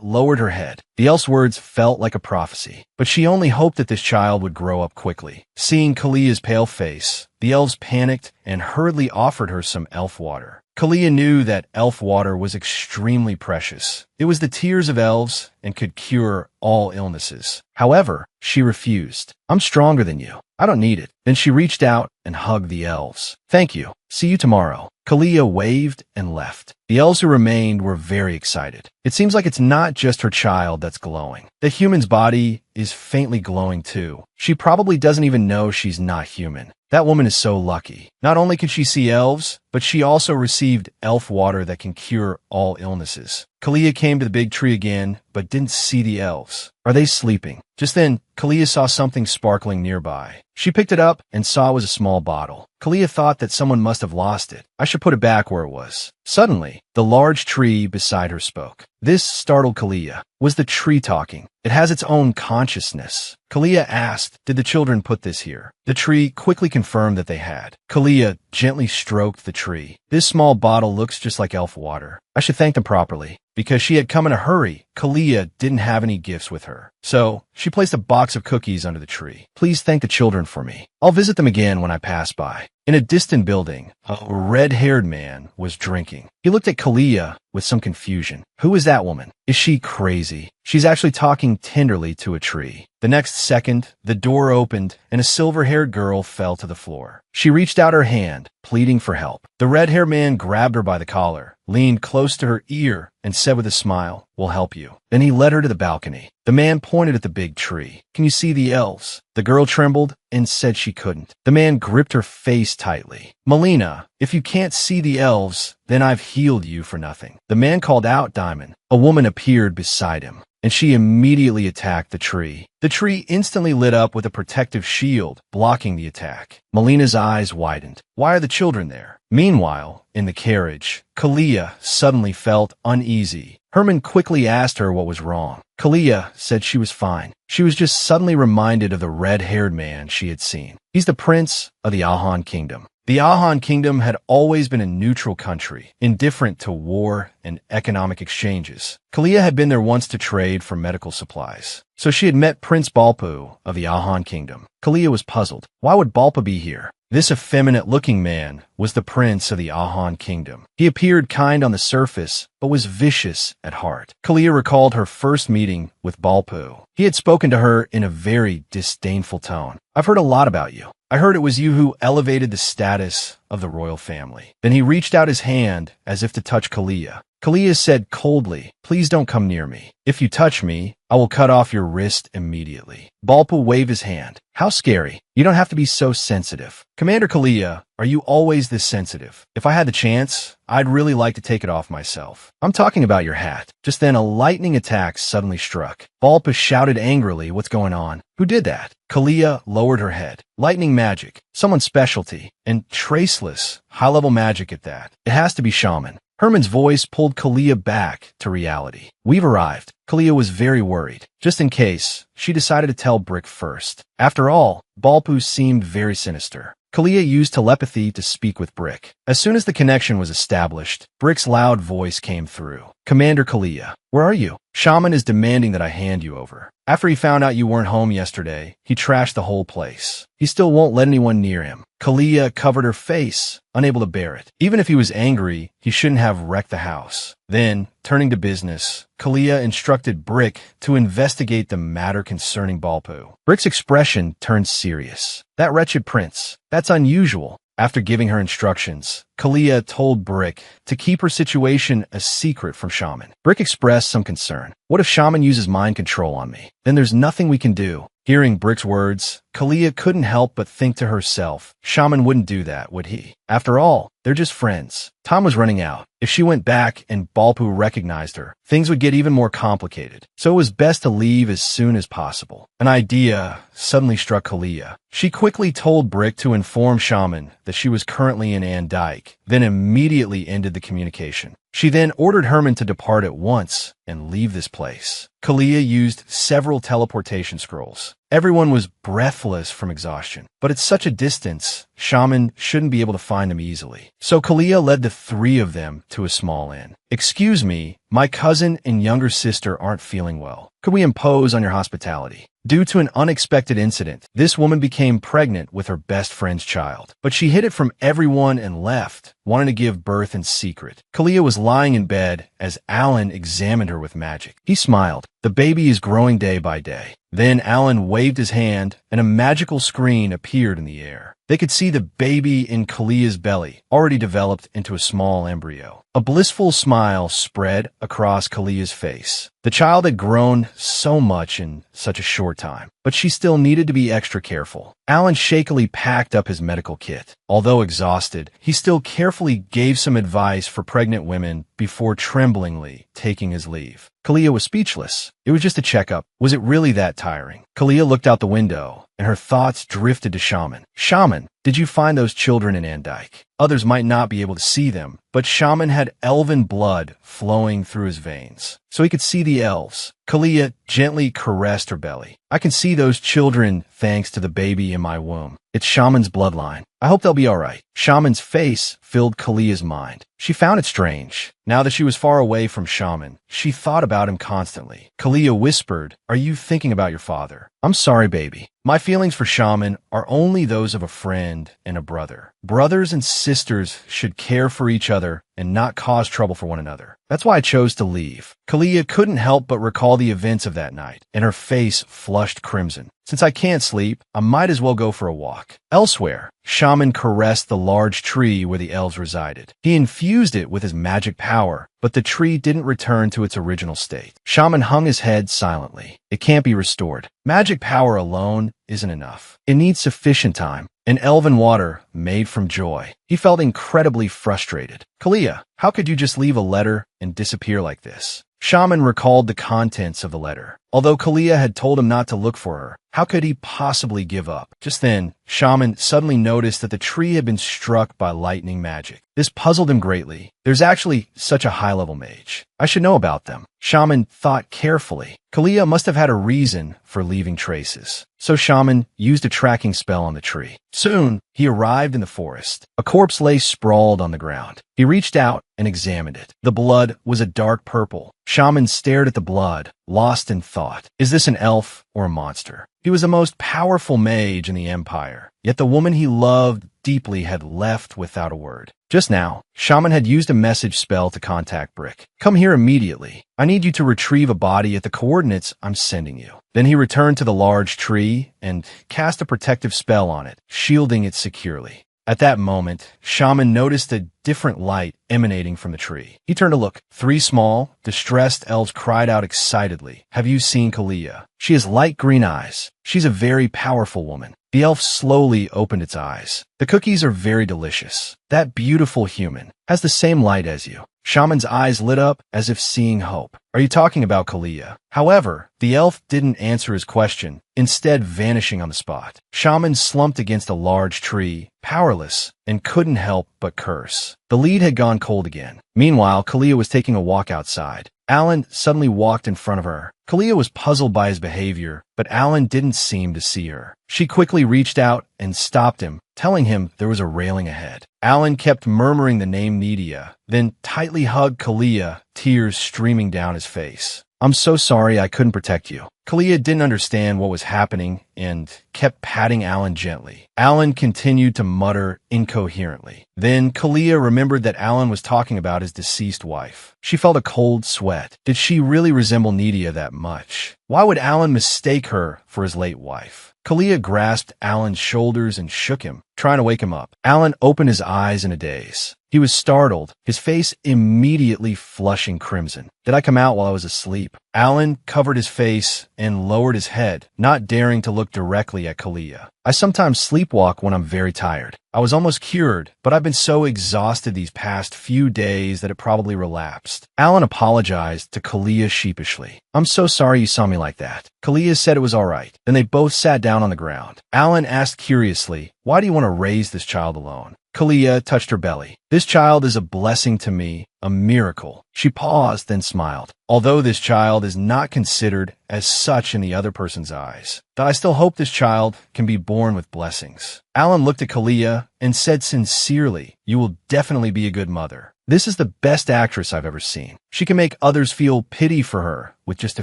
lowered her head. The elf's words felt like a prophecy, but she only hoped that this child would grow up quickly. Seeing Kalia's pale face, the elves panicked and hurriedly offered her some elf water. Kalia knew that elf water was extremely precious. It was the tears of elves and could cure all illnesses. However, she refused. I'm stronger than you. I don't need it. Then she reached out and hugged the elves. Thank you. See you tomorrow. Kalia waved and left. The elves who remained were very excited. It seems like it's not just her child that's glowing. The human's body is faintly glowing too. She probably doesn't even know she's not human. That woman is so lucky. Not only can she see elves, but she also received elf water that can cure all illnesses. Kalia came to the big tree again, but didn't see the elves. Are they sleeping? Just then, Kalia saw something sparkling nearby. She picked it up and saw it was a small bottle. Kalia thought that someone must have lost it. I should put it back where it was. Suddenly, the large tree beside her spoke. This startled Kalia. Was the tree talking? It has its own consciousness. Kalia asked, did the children put this here? The tree quickly confirmed that they had. Kalia gently stroked the tree. This small bottle looks just like elf water. I should thank them properly. Because she had come in a hurry, Kalia didn't have any gifts with her. So, she placed a box of cookies under the tree. Please thank the children for me. I'll visit them again when I pass by. In a distant building, a red-haired man was drinking. He looked at Kalia with some confusion. Who is that woman? Is she crazy? She's actually talking tenderly to a tree. The next second, the door opened and a silver-haired girl fell to the floor. She reached out her hand, pleading for help. The red-haired man grabbed her by the collar, leaned close to her ear, and said with a smile, "We'll help you." Then he led her to the balcony. The man pointed at the big tree. "Can you see the elves?" The girl trembled and said she couldn't. The man gripped her face tightly. "Melina, if you can't see the elves, then I've healed you for nothing." The man called out Diamond. A woman appeared beside him, and she immediately attacked the tree. The tree instantly lit up with a protective shield, blocking the attack. Melina's eyes widened. Why are the children there? Meanwhile, in the carriage, Kalia suddenly felt uneasy. Herman quickly asked her what was wrong. Kalia said she was fine. She was just suddenly reminded of the red-haired man she had seen. He's the prince of the Ahan Kingdom. The Ahan Kingdom had always been a neutral country, indifferent to war and economic exchanges. Kalia had been there once to trade for medical supplies. So she had met Prince Balpu of the Ahan Kingdom. Kalia was puzzled. Why would Balpu be here? This effeminate-looking man was the prince of the Ahan Kingdom. He appeared kind on the surface, but was vicious at heart. Kalia recalled her first meeting with Balpu. He had spoken to her in a very disdainful tone. "I've heard a lot about you. I heard it was you who elevated the status of the royal family. Then he reached out his hand as if to touch Kalia. Kalia said coldly, "Please don't come near me. If you touch me, I will cut off your wrist immediately." Balpu waved his hand. "How scary. You don't have to be so sensitive." "Commander Kalia, are you always this sensitive? If I had the chance, I'd really like to take it off myself." "I'm talking about your hat." Just then a lightning attack suddenly struck. Balpu shouted angrily, "What's going on? Who did that?" Kalia lowered her head. "Lightning magic. Someone's specialty. And traceless, high-level magic at that. It has to be shaman." Herman's voice pulled Kalia back to reality. "We've arrived." Kalia was very worried. Just in case, she decided to tell Brick first. After all, Balpu seemed very sinister. Kalia used telepathy to speak with Brick. As soon as the connection was established, Brick's loud voice came through. "Commander Kalia, where are you? Shaman is demanding that I hand you over. After he found out you weren't home yesterday, he trashed the whole place. He still won't let anyone near him." Kalia covered her face, unable to bear it. Even if he was angry, he shouldn't have wrecked the house. Then, turning to business, Kalia instructed Brick to investigate the matter concerning Balpu. Brick's expression turned serious. "That wretched prince. That's unusual." After giving her instructions, Kalia told Brick to keep her situation a secret from Shaman. Brick expressed some concern. "What if Shaman uses mind control on me? Then there's nothing we can do." Hearing Brick's words, Kalia couldn't help but think to herself, Shaman wouldn't do that, would he? After all, they're just friends. Time was running out. If she went back and Balpu recognized her, things would get even more complicated. So it was best to leave as soon as possible. An idea suddenly struck Kalia. She quickly told Brick to inform Shaman that she was currently in Dyke, then immediately ended the communication. She then ordered Herman to depart at once and leave this place. Kalia used several teleportation scrolls. Everyone was breathless from exhaustion. But at such a distance, Shaman shouldn't be able to find them easily. So Kalia led the three of them to a small inn. "Excuse me, my cousin and younger sister aren't feeling well. Could we impose on your hospitality?" Due to an unexpected incident, this woman became pregnant with her best friend's child. But she hid it from everyone and left, wanting to give birth in secret. Kalia was lying in bed as Alan examined her with magic. He smiled. "The baby is growing day by day." Then Alan waved his hand, and a magical screen appeared in the air. They could see the baby in Kalia's belly, already developed into a small embryo. A blissful smile spread across Kalia's face. The child had grown so much in such a short time, but she still needed to be extra careful. Alan shakily packed up his medical kit. Although exhausted, he still carefully gave some advice for pregnant women before tremblingly taking his leave. Kalia was speechless. It was just a checkup. Was it really that tiring? Kalia looked out the window, and her thoughts drifted to Shaman. "Shaman, did you find those children in Dyke?" Others might not be able to see them, but Shaman had elven blood flowing through his veins, so he could see the elves. Kalia gently caressed her belly. "I can see those children thanks to the baby in my womb. It's Shaman's bloodline. I hope they'll be all right." Shaman's face filled Kalia's mind. She found it strange. Now that she was far away from Shaman, she thought about him constantly. Kalia whispered, "Are you thinking about your father?" "I'm sorry, baby. My feelings for Shaman are only those of a friend and a brother. Brothers and sisters should care for each other and not cause trouble for one another. That's why I chose to leave." Kalia couldn't help but recall the events of that night, and her face flushed crimson. "Since I can't sleep, I might as well go for a walk." Elsewhere, Shaman caressed the large tree where the elves resided. He infused it with his magic power, but the tree didn't return to its original state. Shaman hung his head silently. It can't be restored. Magic power alone isn't enough. It needs sufficient time. And elven water made from joy. He felt incredibly frustrated. "Kalia, how could you just leave a letter and disappear like this?" Shaman recalled the contents of the letter. Although Kalia had told him not to look for her, how could he possibly give up? Just then, Shaman suddenly noticed that the tree had been struck by lightning magic. This puzzled him greatly. There's actually such a high-level mage. I should know about them. Shaman thought carefully. Kalia must have had a reason for leaving traces. So Shaman used a tracking spell on the tree. Soon, he arrived in the forest. A corpse lay sprawled on the ground. He reached out and examined it. The blood was a dark purple. Shaman stared at the blood, lost in thought. Is this an elf or a monster? He was the most powerful mage in the empire, yet the woman he loved deeply had left without a word. Just now, Shaman had used a message spell to contact Brick. Come here immediately. I need you to retrieve a body at the coordinates I'm sending you. Then he returned to the large tree and cast a protective spell on it, shielding it securely. At that moment, Shaman noticed a different light emanating from the tree. He turned to look. 3 small, distressed elves cried out excitedly, "Have you seen Kalia? She has light green eyes. She's a very powerful woman." The elf slowly opened its eyes. "The cookies are very delicious. That beautiful human has the same light as you." Shaman's eyes lit up as if seeing hope. "Are you talking about Kalia?" However, the elf didn't answer his question, instead vanishing on the spot. Shaman slumped against a large tree, powerless, and couldn't help but curse. The lead had gone cold again. Meanwhile, Kalia was taking a walk outside. Alan suddenly walked in front of her. Kalia was puzzled by his behavior, but Alan didn't seem to see her. She quickly reached out and stopped him, telling him there was a railing ahead. Alan kept murmuring the name Nidia, then tightly hugged Kalia, tears streaming down his face. "I'm so sorry I couldn't protect you." Kalia didn't understand what was happening and kept patting Alan gently. Alan continued to mutter incoherently. Then Kalia remembered that Alan was talking about his deceased wife. She felt a cold sweat. Did she really resemble Nidia that much? Why would Alan mistake her for his late wife? Kalia grasped Alan's shoulders and shook him, trying to wake him up. Alan opened his eyes in a daze. He was startled, his face immediately flushing crimson. "Did I come out while I was asleep?" Alan covered his face and lowered his head, not daring to look directly at Kalia. "I sometimes sleepwalk when I'm very tired. I was almost cured, but I've been so exhausted these past few days that it probably relapsed." Alan apologized to Kalia sheepishly. "I'm so sorry you saw me like that." Kalia said it was all right. Then they both sat down on the ground. Alan asked curiously, "Why do you want to raise this child alone?" Kalia touched her belly. "This child is a blessing to me, a miracle." She paused, then smiled. "Although this child is not considered as such in the other person's eyes, that I still hope this child can be born with blessings." Alan looked at Kalia and said sincerely, "You will definitely be a good mother. This is the best actress I've ever seen. She can make others feel pity for her with just a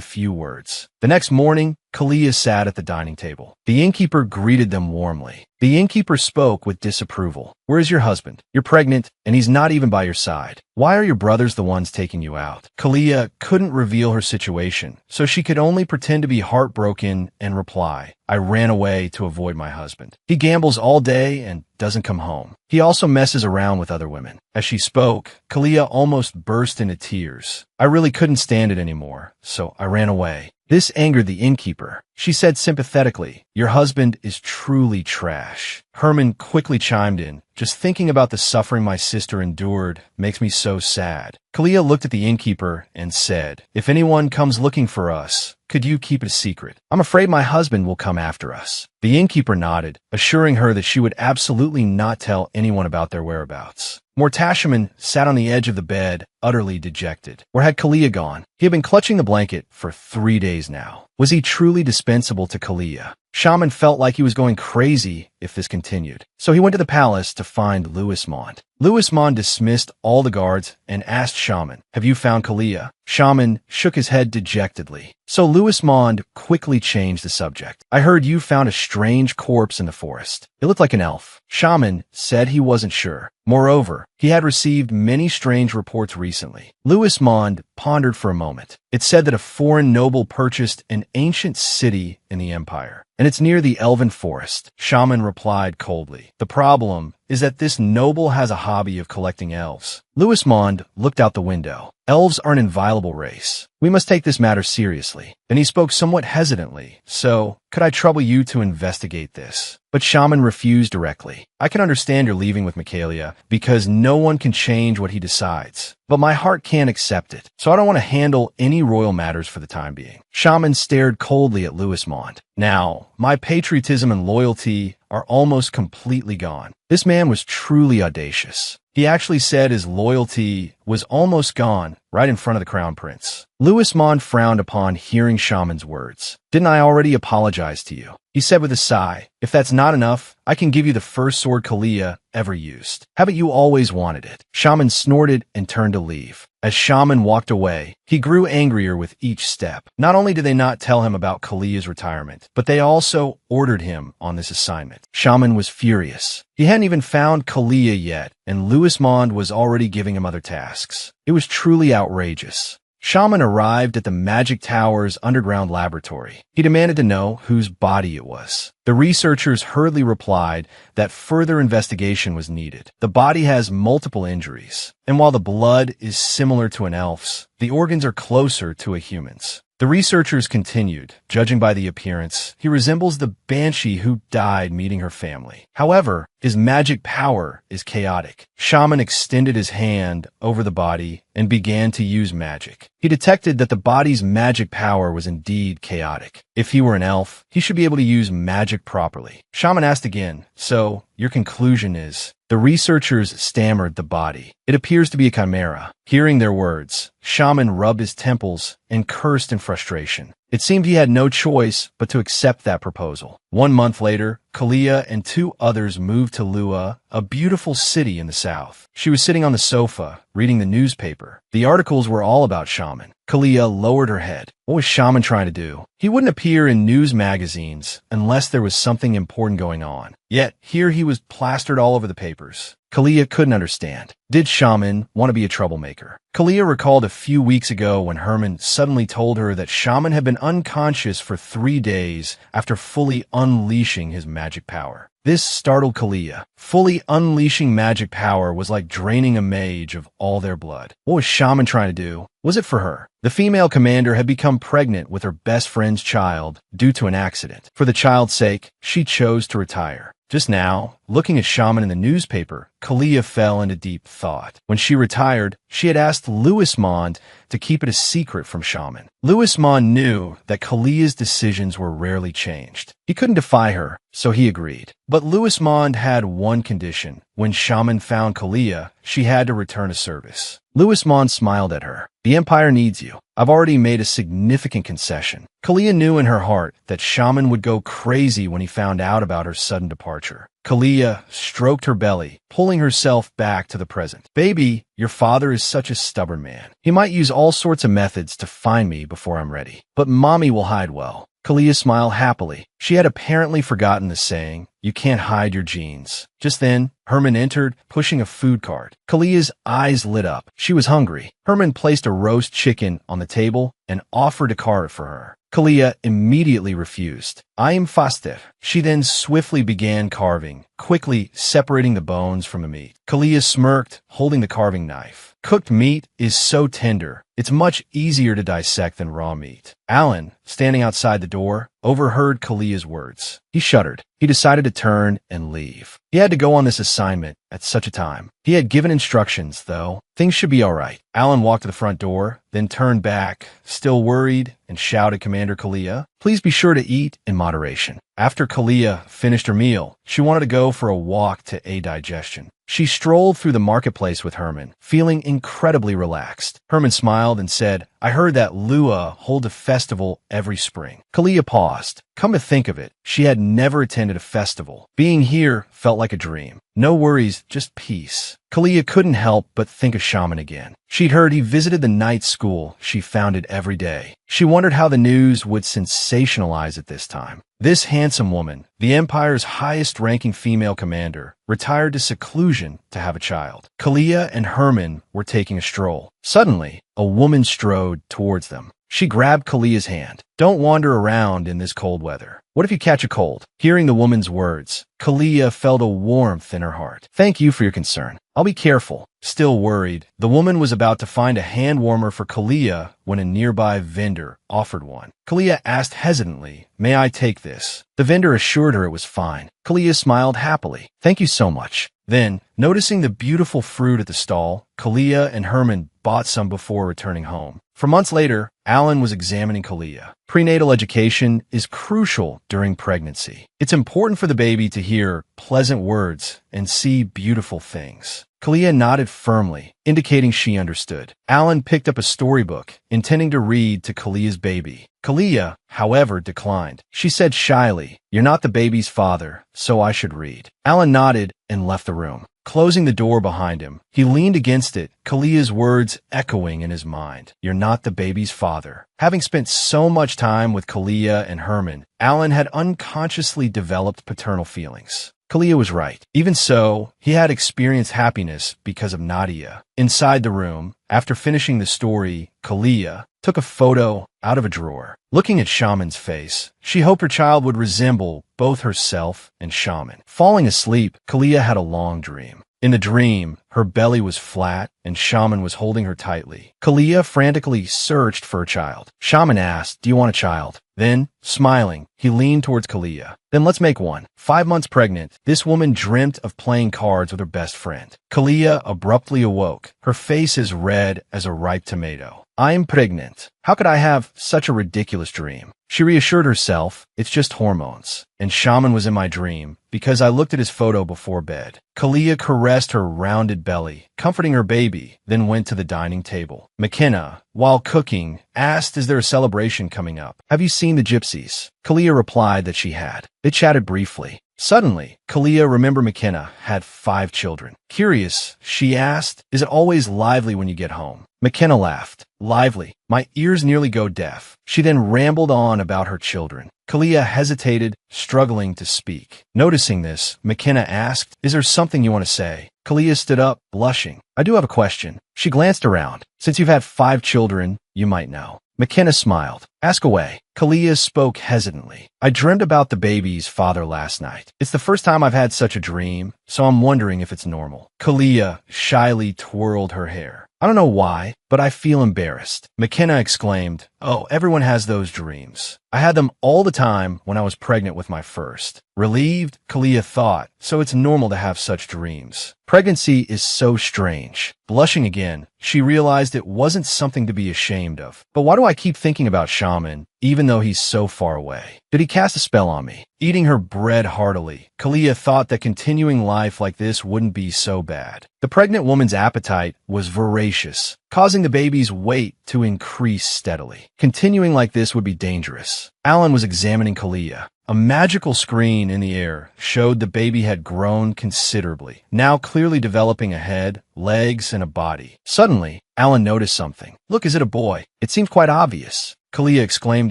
few words." The next morning, Kalia sat at the dining table. The innkeeper greeted them warmly. The innkeeper spoke with disapproval. "Where is your husband? You're pregnant, and he's not even by your side. Why are your brothers the ones taking you out?" Kalia couldn't reveal her situation, so she could only pretend to be heartbroken and reply, "I ran away to avoid my husband. He gambles all day and doesn't come home. He also messes around with other women." As she spoke, Kalia almost burst into tears. "I really couldn't stand it anymore, so I ran away." This angered the innkeeper. She said sympathetically, "Your husband is truly trash." Herman quickly chimed in, "Just thinking about the suffering my sister endured makes me so sad." Kalia looked at the innkeeper and said, "If anyone comes looking for us, could you keep it a secret? I'm afraid my husband will come after us." The innkeeper nodded, assuring her that she would absolutely not tell anyone about their whereabouts. Mortashaman sat on the edge of the bed, utterly dejected. Where had Kalia gone? He had been clutching the blanket for 3 days now. Was he truly dispensable to Kalia? Shaman felt like he was going crazy if this continued. So he went to the palace to find Louis Mond. Louis Mond dismissed all the guards and asked Shaman, "Have you found Kalia?" Shaman shook his head dejectedly. So Louis Mond quickly changed the subject. "I heard you found a strange corpse in the forest. It looked like an elf." Shaman said he wasn't sure. Moreover, he had received many strange reports recently. Louis Mond pondered for a moment. It said that a foreign noble purchased an ancient city in the empire, and it's near the elven forest. Shaman replied coldly, "The problem is that this noble has a hobby of collecting elves." Louis Mond looked out the window. "Elves are an inviolable race. We must take this matter seriously." Then he spoke somewhat hesitantly. "So, could I trouble you to investigate this?" But Shaman refused directly. "I can understand you're leaving with Michaelia, because no one can change what he decides. But my heart can't accept it, so I don't want to handle any royal matters for the time being." Shaman stared coldly at Louis Mond. "Now, my patriotism and loyalty are almost completely gone." This man was truly audacious. He actually said his loyalty was almost gone, right in front of the crown prince. Louis Mond frowned upon hearing Shaman's words. "Didn't I already apologize to you?" he said with a sigh. "If that's not enough, I can give you the first sword Kalia ever used. Haven't you always wanted it?" Shaman snorted and turned to leave. As Shaman walked away, he grew angrier with each step. Not only did they not tell him about Kalia's retirement, but they also ordered him on this assignment. Shaman was furious. He hadn't even found Kalia yet, and Louis Mond was already giving him other tasks. It was truly outrageous. Shaman arrived at the Magic Tower's underground laboratory. He demanded to know whose body it was. The researchers hurriedly replied that further investigation was needed. The body has multiple injuries, and while the blood is similar to an elf's, the organs are closer to a human's. The researchers continued. Judging by the appearance, he resembles the banshee who died meeting her family. However, his magic power is chaotic. Shaman extended his hand over the body and began to use magic. He detected that the body's magic power was indeed chaotic. If he were an elf, he should be able to use magic properly. Shaman asked again, "So, your conclusion is?" The researchers stammered the body. "It appears to be a chimera." Hearing their words, Shaman rubbed his temples and cursed in frustration. It seemed he had no choice but to accept that proposal. 1 month later, Kalia and 2 others moved to Lua, a beautiful city in the south. She was sitting on the sofa, reading the newspaper. The articles were all about Shaman. Kalia lowered her head. What was Shaman trying to do? He wouldn't appear in news magazines unless there was something important going on. Yet, here he was plastered all over the papers. Kalia couldn't understand. Did Shaman want to be a troublemaker? Kalia recalled a few weeks ago when Herman suddenly told her that Shaman had been unconscious for 3 days after fully unleashing his magic power. This startled Kalia. Fully unleashing magic power was like draining a mage of all their blood. What was Shaman trying to do? Was it for her? The female commander had become pregnant with her best friend's child due to an accident. For the child's sake, she chose to retire. Just now, looking at Shaman in the newspaper, Kalia fell into deep thought. When she retired, she had asked Louis Mond to keep it a secret from Shaman. Louis Mond knew that Kalia's decisions were rarely changed. He couldn't defy her, so he agreed. But Louis Mond had one condition. When Shaman found Kalia, she had to return to service. Louis Mond smiled at her. "The Empire needs you. I've already made a significant concession." Kalia knew in her heart that Shaman would go crazy when he found out about her sudden departure. Kalia stroked her belly, pulling herself back to the present. "Baby, your father is such a stubborn man. He might use all sorts of methods to find me before I'm ready. But Mommy will hide well." Kalia smiled happily. She had apparently forgotten the saying, "You can't hide your genes." Just then, Herman entered, pushing a food cart. Kalia's eyes lit up. She was hungry. Herman placed a roast chicken on the table and offered to carve it for her. Kalia immediately refused. "I am fasted." She then swiftly began carving, quickly separating the bones from the meat. Kalia smirked, holding the carving knife. Cooked meat is so tender, it's much easier to dissect than raw meat. Alan, standing outside the door, overheard Kalia's words. He shuddered. He decided to turn and leave. He had to go on this assignment at such a time. He had given instructions, though. Things should be all right. Alan walked to the front door, then turned back, still worried, and shouted Commander Kalia, "Please be sure to eat in moderation." After Kalia finished her meal, she wanted to go for a walk to aid digestion. She strolled through the marketplace with Herman, feeling incredibly relaxed. Herman smiled and said, "I heard that Lua holds a festival every spring." Kalia paused. Come to think of it, she had never attended a festival. Being here felt like a dream. No worries, just peace. Kalia couldn't help but think of Shaman again. She'd heard he visited the night school she founded every day. She wondered how the news would sensationalize it this time. This handsome woman, the Empire's highest-ranking female commander, retired to seclusion to have a child. Kalia and Herman were taking a stroll. Suddenly, a woman strode towards them. She grabbed Kalia's hand. "Don't wander around in this cold weather. What if you catch a cold?" Hearing the woman's words, Kalia felt a warmth in her heart. "Thank you for your concern. I'll be careful." Still worried, the woman was about to find a hand warmer for Kalia when a nearby vendor offered one. Kalia asked hesitantly, "May I take this?" The vendor assured her it was fine. Kalia smiled happily. "Thank you so much." Then, noticing the beautiful fruit at the stall, Kalia and Herman bought some before returning home. For months later, Alan was examining Kalia. Prenatal education is crucial during pregnancy. It's important for the baby to hear pleasant words and see beautiful things. Kalia nodded firmly, indicating she understood. Alan picked up a storybook, intending to read to Kalia's baby. Kalia, however, declined. She said shyly, "You're not the baby's father, so I should read." Alan nodded and left the room. Closing the door behind him, he leaned against it, Kalia's words echoing in his mind. "You're not the baby's father." Having spent so much time with Kalia and Herman, Alan had unconsciously developed paternal feelings. Kalia was right. Even so, he had experienced happiness because of Nadia. Inside the room, after finishing the story, Kalia took a photo out of a drawer. Looking at Shaman's face, she hoped her child would resemble both herself and Shaman. Falling asleep, Kalia had a long dream. In the dream, her belly was flat and Shaman was holding her tightly. Kalia frantically searched for a child. Shaman asked, "Do you want a child?" Then, smiling, he leaned towards Kalia. "Then let's make one." 5 months pregnant, this woman dreamt of playing cards with her best friend. Kalia abruptly awoke, her face as red as a ripe tomato. "I'm pregnant. How could I have such a ridiculous dream?" She reassured herself, "It's just hormones. And Shaman was in my dream because I looked at his photo before bed." Kalia caressed her rounded belly, comforting her baby, then went to the dining table. McKenna, while cooking, asked, "Is there a celebration coming up? Have you seen the gypsies?" Kalia replied that she had. They chatted briefly. Suddenly, Kalia remembered McKenna had 5 children. Curious, she asked, "Is it always lively when you get home?" McKenna laughed. "Lively. My ears nearly go deaf." She then rambled on about her children. Kalia hesitated, struggling to speak. Noticing this, McKenna asked, "Is there something you want to say?" Kalia stood up, blushing. "I do have a question." She glanced around. "Since you've had 5 children, you might know." McKenna smiled. "Ask away." Kalia spoke hesitantly. "I dreamed about the baby's father last night. It's the first time I've had such a dream, so I'm wondering if it's normal." Kalia shyly twirled her hair. "I don't know why, but I feel embarrassed." McKenna exclaimed, "Oh, everyone has those dreams. I had them all the time when I was pregnant with my first." Relieved, Kalia thought, "So it's normal to have such dreams. Pregnancy is so strange." Blushing again, she realized it wasn't something to be ashamed of. "But why do I keep thinking about Shaman, even though he's so far away? Did he cast a spell on me?" Eating her bread heartily, Kalia thought that continuing life like this wouldn't be so bad. The pregnant woman's appetite was voracious, causing the baby's weight to increase steadily. Continuing like this would be dangerous. Alan was examining Kalia. A magical screen in the air showed the baby had grown considerably, now clearly developing a head, legs, and a body. Suddenly, Alan noticed something. "Look, is it a boy? It seems quite obvious." Kalia exclaimed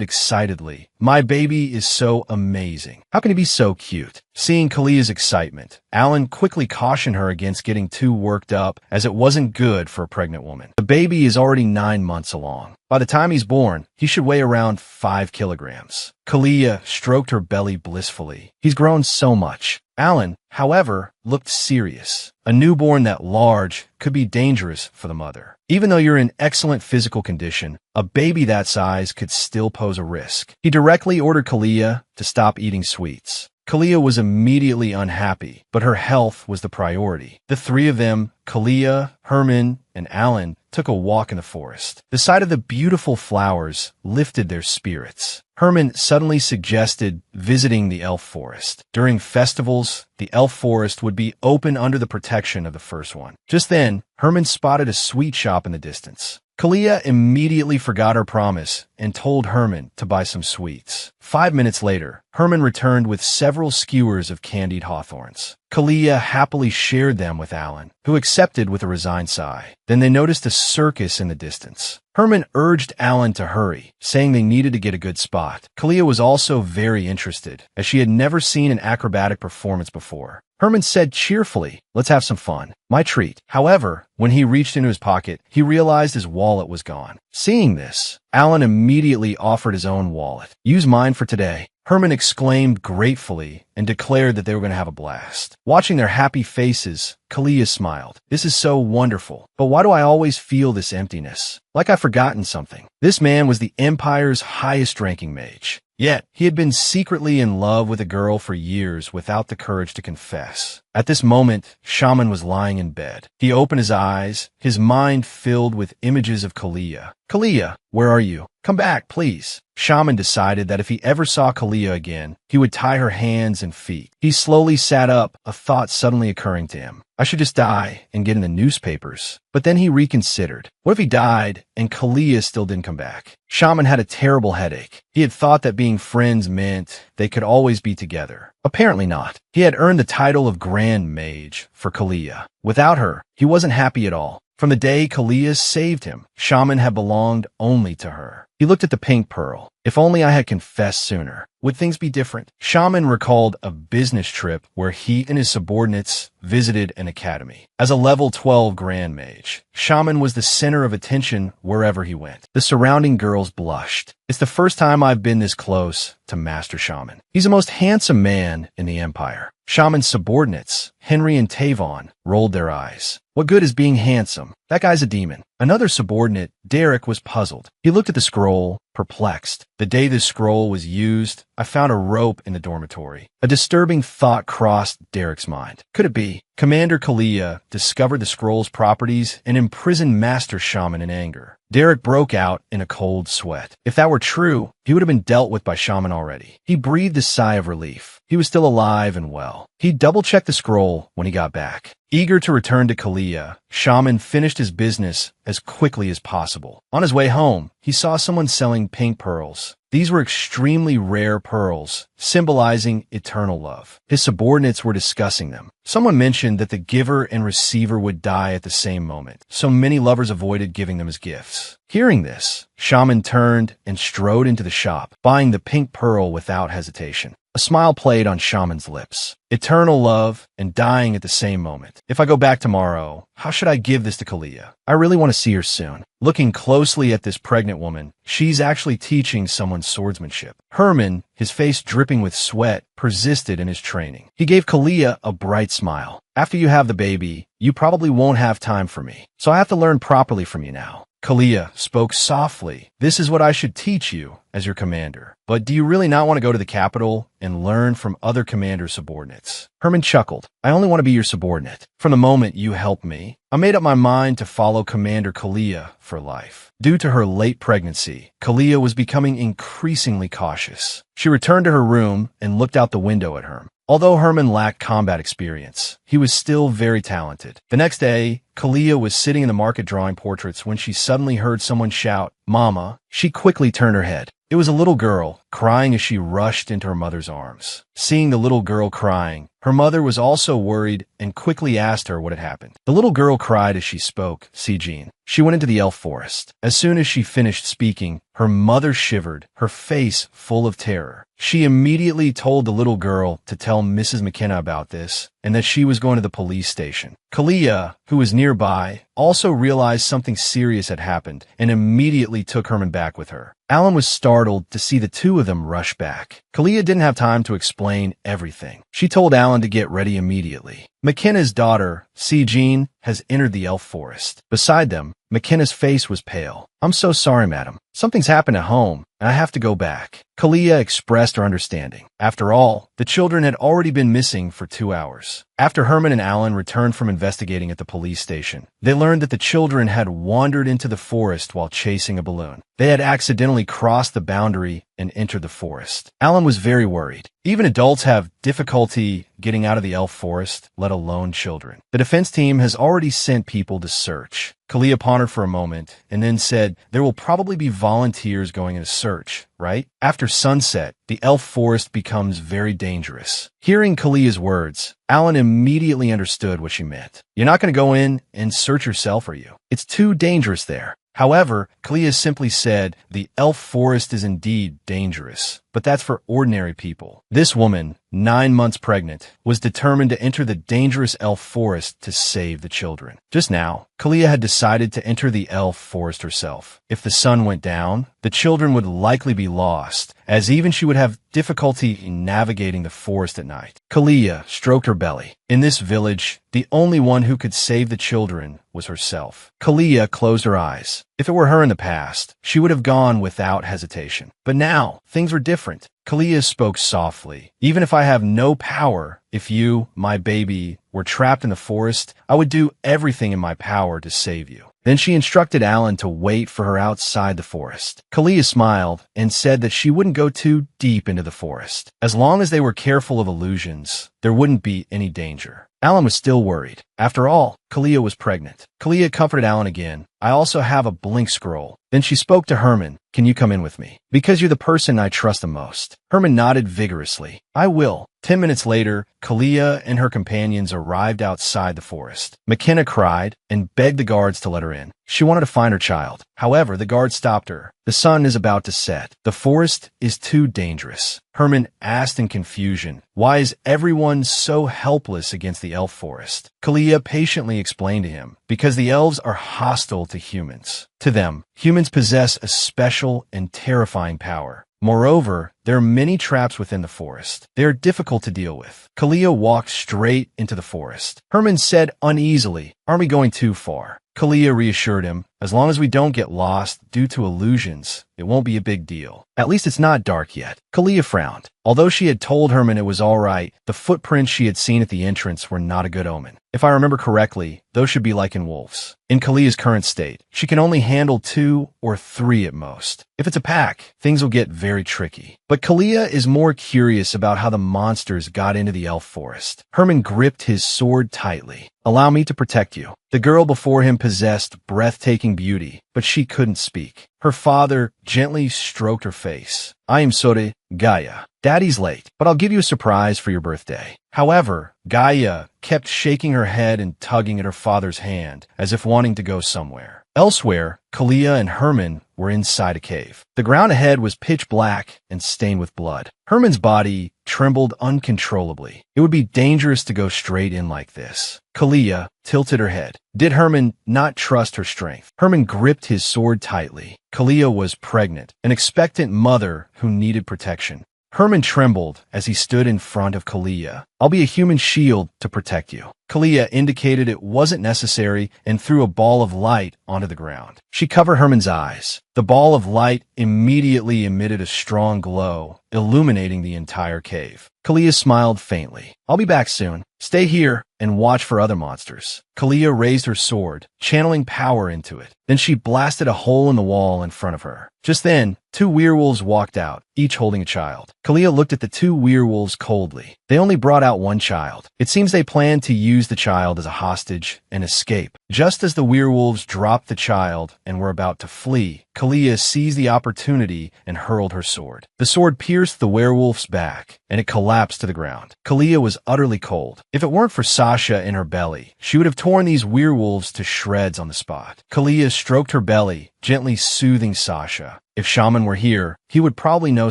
excitedly, "My baby is so amazing. How can he be so cute?" Seeing Kalia's excitement, Alan quickly cautioned her against getting too worked up, as it wasn't good for a pregnant woman. The baby is already 9 months along. By the time he's born, he should weigh around 5 kilograms. Kalia stroked her belly blissfully. "He's grown so much." Alan, however, looked serious. A newborn that large could be dangerous for the mother. Even though you're in excellent physical condition, a baby that size could still pose a risk. He directly ordered Kalia to stop eating sweets. Kalia was immediately unhappy, but her health was the priority. The 3 of them, Kalia, Herman, and Alan, took a walk in the forest. The sight of the beautiful flowers lifted their spirits. Herman suddenly suggested visiting the elf forest. During festivals, the elf forest would be open under the protection of the first one. Just then, Herman spotted a sweet shop in the distance. Kalia immediately forgot her promise and told Herman to buy some sweets. 5 minutes later, Herman returned with several skewers of candied hawthorns. Kalia happily shared them with Alan, who accepted with a resigned sigh. Then they noticed a circus in the distance. Herman urged Alan to hurry, saying they needed to get a good spot. Kalia was also very interested, as she had never seen an acrobatic performance before. Herman said cheerfully, "Let's have some fun. My treat." However, when he reached into his pocket, he realized his wallet was gone. Seeing this, Alan immediately offered his own wallet. "Use mine for today." Herman exclaimed gratefully and declared that they were going to have a blast. Watching their happy faces, Kalia smiled. This is so wonderful, but why do I always feel this emptiness? Like I've forgotten something. This man was the Empire's highest-ranking mage. Yet, he had been secretly in love with a girl for years without the courage to confess. At this moment, Shaman was lying in bed. He opened his eyes, his mind filled with images of Kalia. Kalia, where are you? Come back, please. Shaman decided that if he ever saw Kalia again, he would tie her hands and feet. He slowly sat up, a thought suddenly occurring to him. I should just die and get in the newspapers. But then he reconsidered. What if he died and Kalia still didn't come back? Shaman had a terrible headache. He had thought that being friends meant they could always be together. Apparently not. He had earned the title of Grand Mage for Kalia. Without her, he wasn't happy at all. From the day Kalia saved him, Shaman had belonged only to her. He looked at the pink pearl. If only I had confessed sooner. Would things be different? Shaman recalled a business trip where he and his subordinates visited an academy. As a level 12 Grand Mage, Shaman was the center of attention wherever he went. The surrounding girls blushed. It's the first time I've been this close to Master Shaman. He's the most handsome man in the Empire. Shaman's subordinates, Henry and Tavon, rolled their eyes. What good is being handsome? That guy's a demon. Another subordinate, Derek, was puzzled. He looked at the scroll, perplexed. The day this scroll was used, I found a rope in the dormitory. A disturbing thought crossed Derek's mind. Could it be? Commander Kalia discovered the scroll's properties and imprisoned Master Shaman in anger. Derek broke out in a cold sweat. If that were true, he would have been dealt with by Shaman already. He breathed a sigh of relief. He was still alive and well. He double-checked the scroll when he got back. Eager to return to Kalia, Shaman finished his business as quickly as possible. On his way home, he saw someone selling pink pearls. These were extremely rare pearls, symbolizing eternal love. His subordinates were discussing them. Someone mentioned that the giver and receiver would die at the same moment, so many lovers avoided giving them as gifts. Hearing this, Shaman turned and strode into the shop, buying the pink pearl without hesitation. A smile played on Shaman's lips. Eternal love and dying at the same moment. If I go back tomorrow, how should I give this to Kalia? I really want to see her soon. Looking closely at this pregnant woman, she's actually teaching someone swordsmanship. Herman, his face dripping with sweat, persisted in his training. He gave Kalia a bright smile. After you have the baby, you probably won't have time for me, so I have to learn properly from you now. Kalia spoke softly. This is what I should teach you as your commander. But do you really not want to go to the capital and learn from other commander subordinates? Herman chuckled. I only want to be your subordinate. From the moment you helped me, I made up my mind to follow Commander Kalia for life. Due to her late pregnancy, Kalia was becoming increasingly cautious. She returned to her room and looked out the window at Herman. Although Herman lacked combat experience, he was still very talented. The next day, Kalia was sitting in the market drawing portraits when she suddenly heard someone shout, "Mama." She quickly turned her head. It was a little girl, crying as she rushed into her mother's arms. Seeing the little girl crying, her mother was also worried and quickly asked her what had happened. The little girl cried as she spoke, "See, Jean." She went into the elf forest. As soon as she finished speaking, her mother shivered, her face full of terror. She immediately told the little girl to tell Mrs. McKenna about this and that she was going to the police station. Kalia, who was nearby, also realized something serious had happened and immediately took Herman back with her. Alan was startled to see the two of them rush back. Kalia didn't have time to explain everything. She told Alan to get ready immediately. McKenna's daughter, C. Jean, has entered the elf forest. Beside them, McKenna's face was pale. "I'm so sorry, madam. Something's happened at home, and I have to go back." Kalia expressed her understanding. After all, the children had already been missing for 2 hours. After Herman and Alan returned from investigating at the police station, they learned that the children had wandered into the forest while chasing a balloon. They had accidentally crossed the boundary and entered the forest. Alan was very worried. Even adults have difficulty getting out of the elf forest, let alone children. The defense team has already sent people to search. Kalia pondered for a moment and then said, "There will probably be volunteers going in a search, right?" After sunset, the elf forest becomes very dangerous. Hearing Kalia's words, Alan immediately understood what she meant. You're not going to go in and search yourself, are you? It's too dangerous there. However, Kalia simply said, the elf forest is indeed dangerous, but that's for ordinary people. This woman, 9 months pregnant, was determined to enter the dangerous elf forest to save the children. Just now, Kalia had decided to enter the elf forest herself. If the sun went down, the children would likely be lost, as even she would have difficulty in navigating the forest at night. Kalia stroked her belly. In this village, the only one who could save the children was herself. Kalia closed her eyes. If it were her in the past, she would have gone without hesitation. But now, things were different. Kalia spoke softly. Even if I have no power, if you, my baby, were trapped in the forest, I would do everything in my power to save you. Then she instructed Alan to wait for her outside the forest. Kalia smiled and said that she wouldn't go too deep into the forest. As long as they were careful of illusions, there wouldn't be any danger. Alan was still worried. After all, Kalia was pregnant. Kalia comforted Alan again. I also have a blink scroll. Then she spoke to Herman. Can you come in with me? Because you're the person I trust the most. Herman nodded vigorously. I will. 10 minutes later, Kalia and her companions arrived outside the forest. McKenna cried and begged the guards to let her in. She wanted to find her child. However, the guard stopped her. The sun is about to set. The forest is too dangerous. Herman asked in confusion, why is everyone so helpless against the elf forest? Kalia patiently explained to him, because the elves are hostile to humans. To them, humans possess a special and terrifying power. Moreover, there are many traps within the forest. They are difficult to deal with. Kalia walked straight into the forest. Herman said uneasily, aren't we going too far? Kalia reassured him, as long as we don't get lost due to illusions, it won't be a big deal. At least it's not dark yet. Kalia frowned. Although she had told Herman it was all right, the footprints she had seen at the entrance were not a good omen. If I remember correctly, those should be like in wolves. In Kalia's current state, she can only handle 2 or 3 at most. If it's a pack, things will get very tricky. But Kalia is more curious about how the monsters got into the elf forest. Herman gripped his sword tightly. Allow me to protect you. The girl before him possessed breathtaking beauty, but she couldn't speak. Her father gently stroked her face. I am Sore, Gaia. Daddy's late, but I'll give you a surprise for your birthday. However, Gaia kept shaking her head and tugging at her father's hand, as if wanting to go somewhere. Elsewhere, Kalia and Herman were inside a cave. The ground ahead was pitch black and stained with blood. Herman's body trembled uncontrollably. It would be dangerous to go straight in like this. Kalia tilted her head. Did Herman not trust her strength? Herman gripped his sword tightly. Kalia was pregnant, an expectant mother who needed protection. Herman trembled as he stood in front of Kalia. I'll be a human shield to protect you. Kalia indicated it wasn't necessary and threw a ball of light onto the ground. She covered Herman's eyes. The ball of light immediately emitted a strong glow, illuminating the entire cave. Kalia smiled faintly. I'll be back soon. Stay here and watch for other monsters. Kalia raised her sword, channeling power into it. Then she blasted a hole in the wall in front of her. Just then, 2 werewolves walked out, each holding a child. Kalia looked at the 2 werewolves coldly. They only brought out 1 child. It seems they planned to use the child as a hostage and escape. Just as the werewolves dropped the child and were about to flee, Kalia seized the opportunity and hurled her sword. The sword pierced the werewolf's back, and it collapsed to the ground. Kalia was utterly cold. If it weren't for Sasha in her belly, she would have torn these werewolves to shreds on the spot. Kalia stroked her belly, gently soothing Sasha. If Shaman were here, he would probably know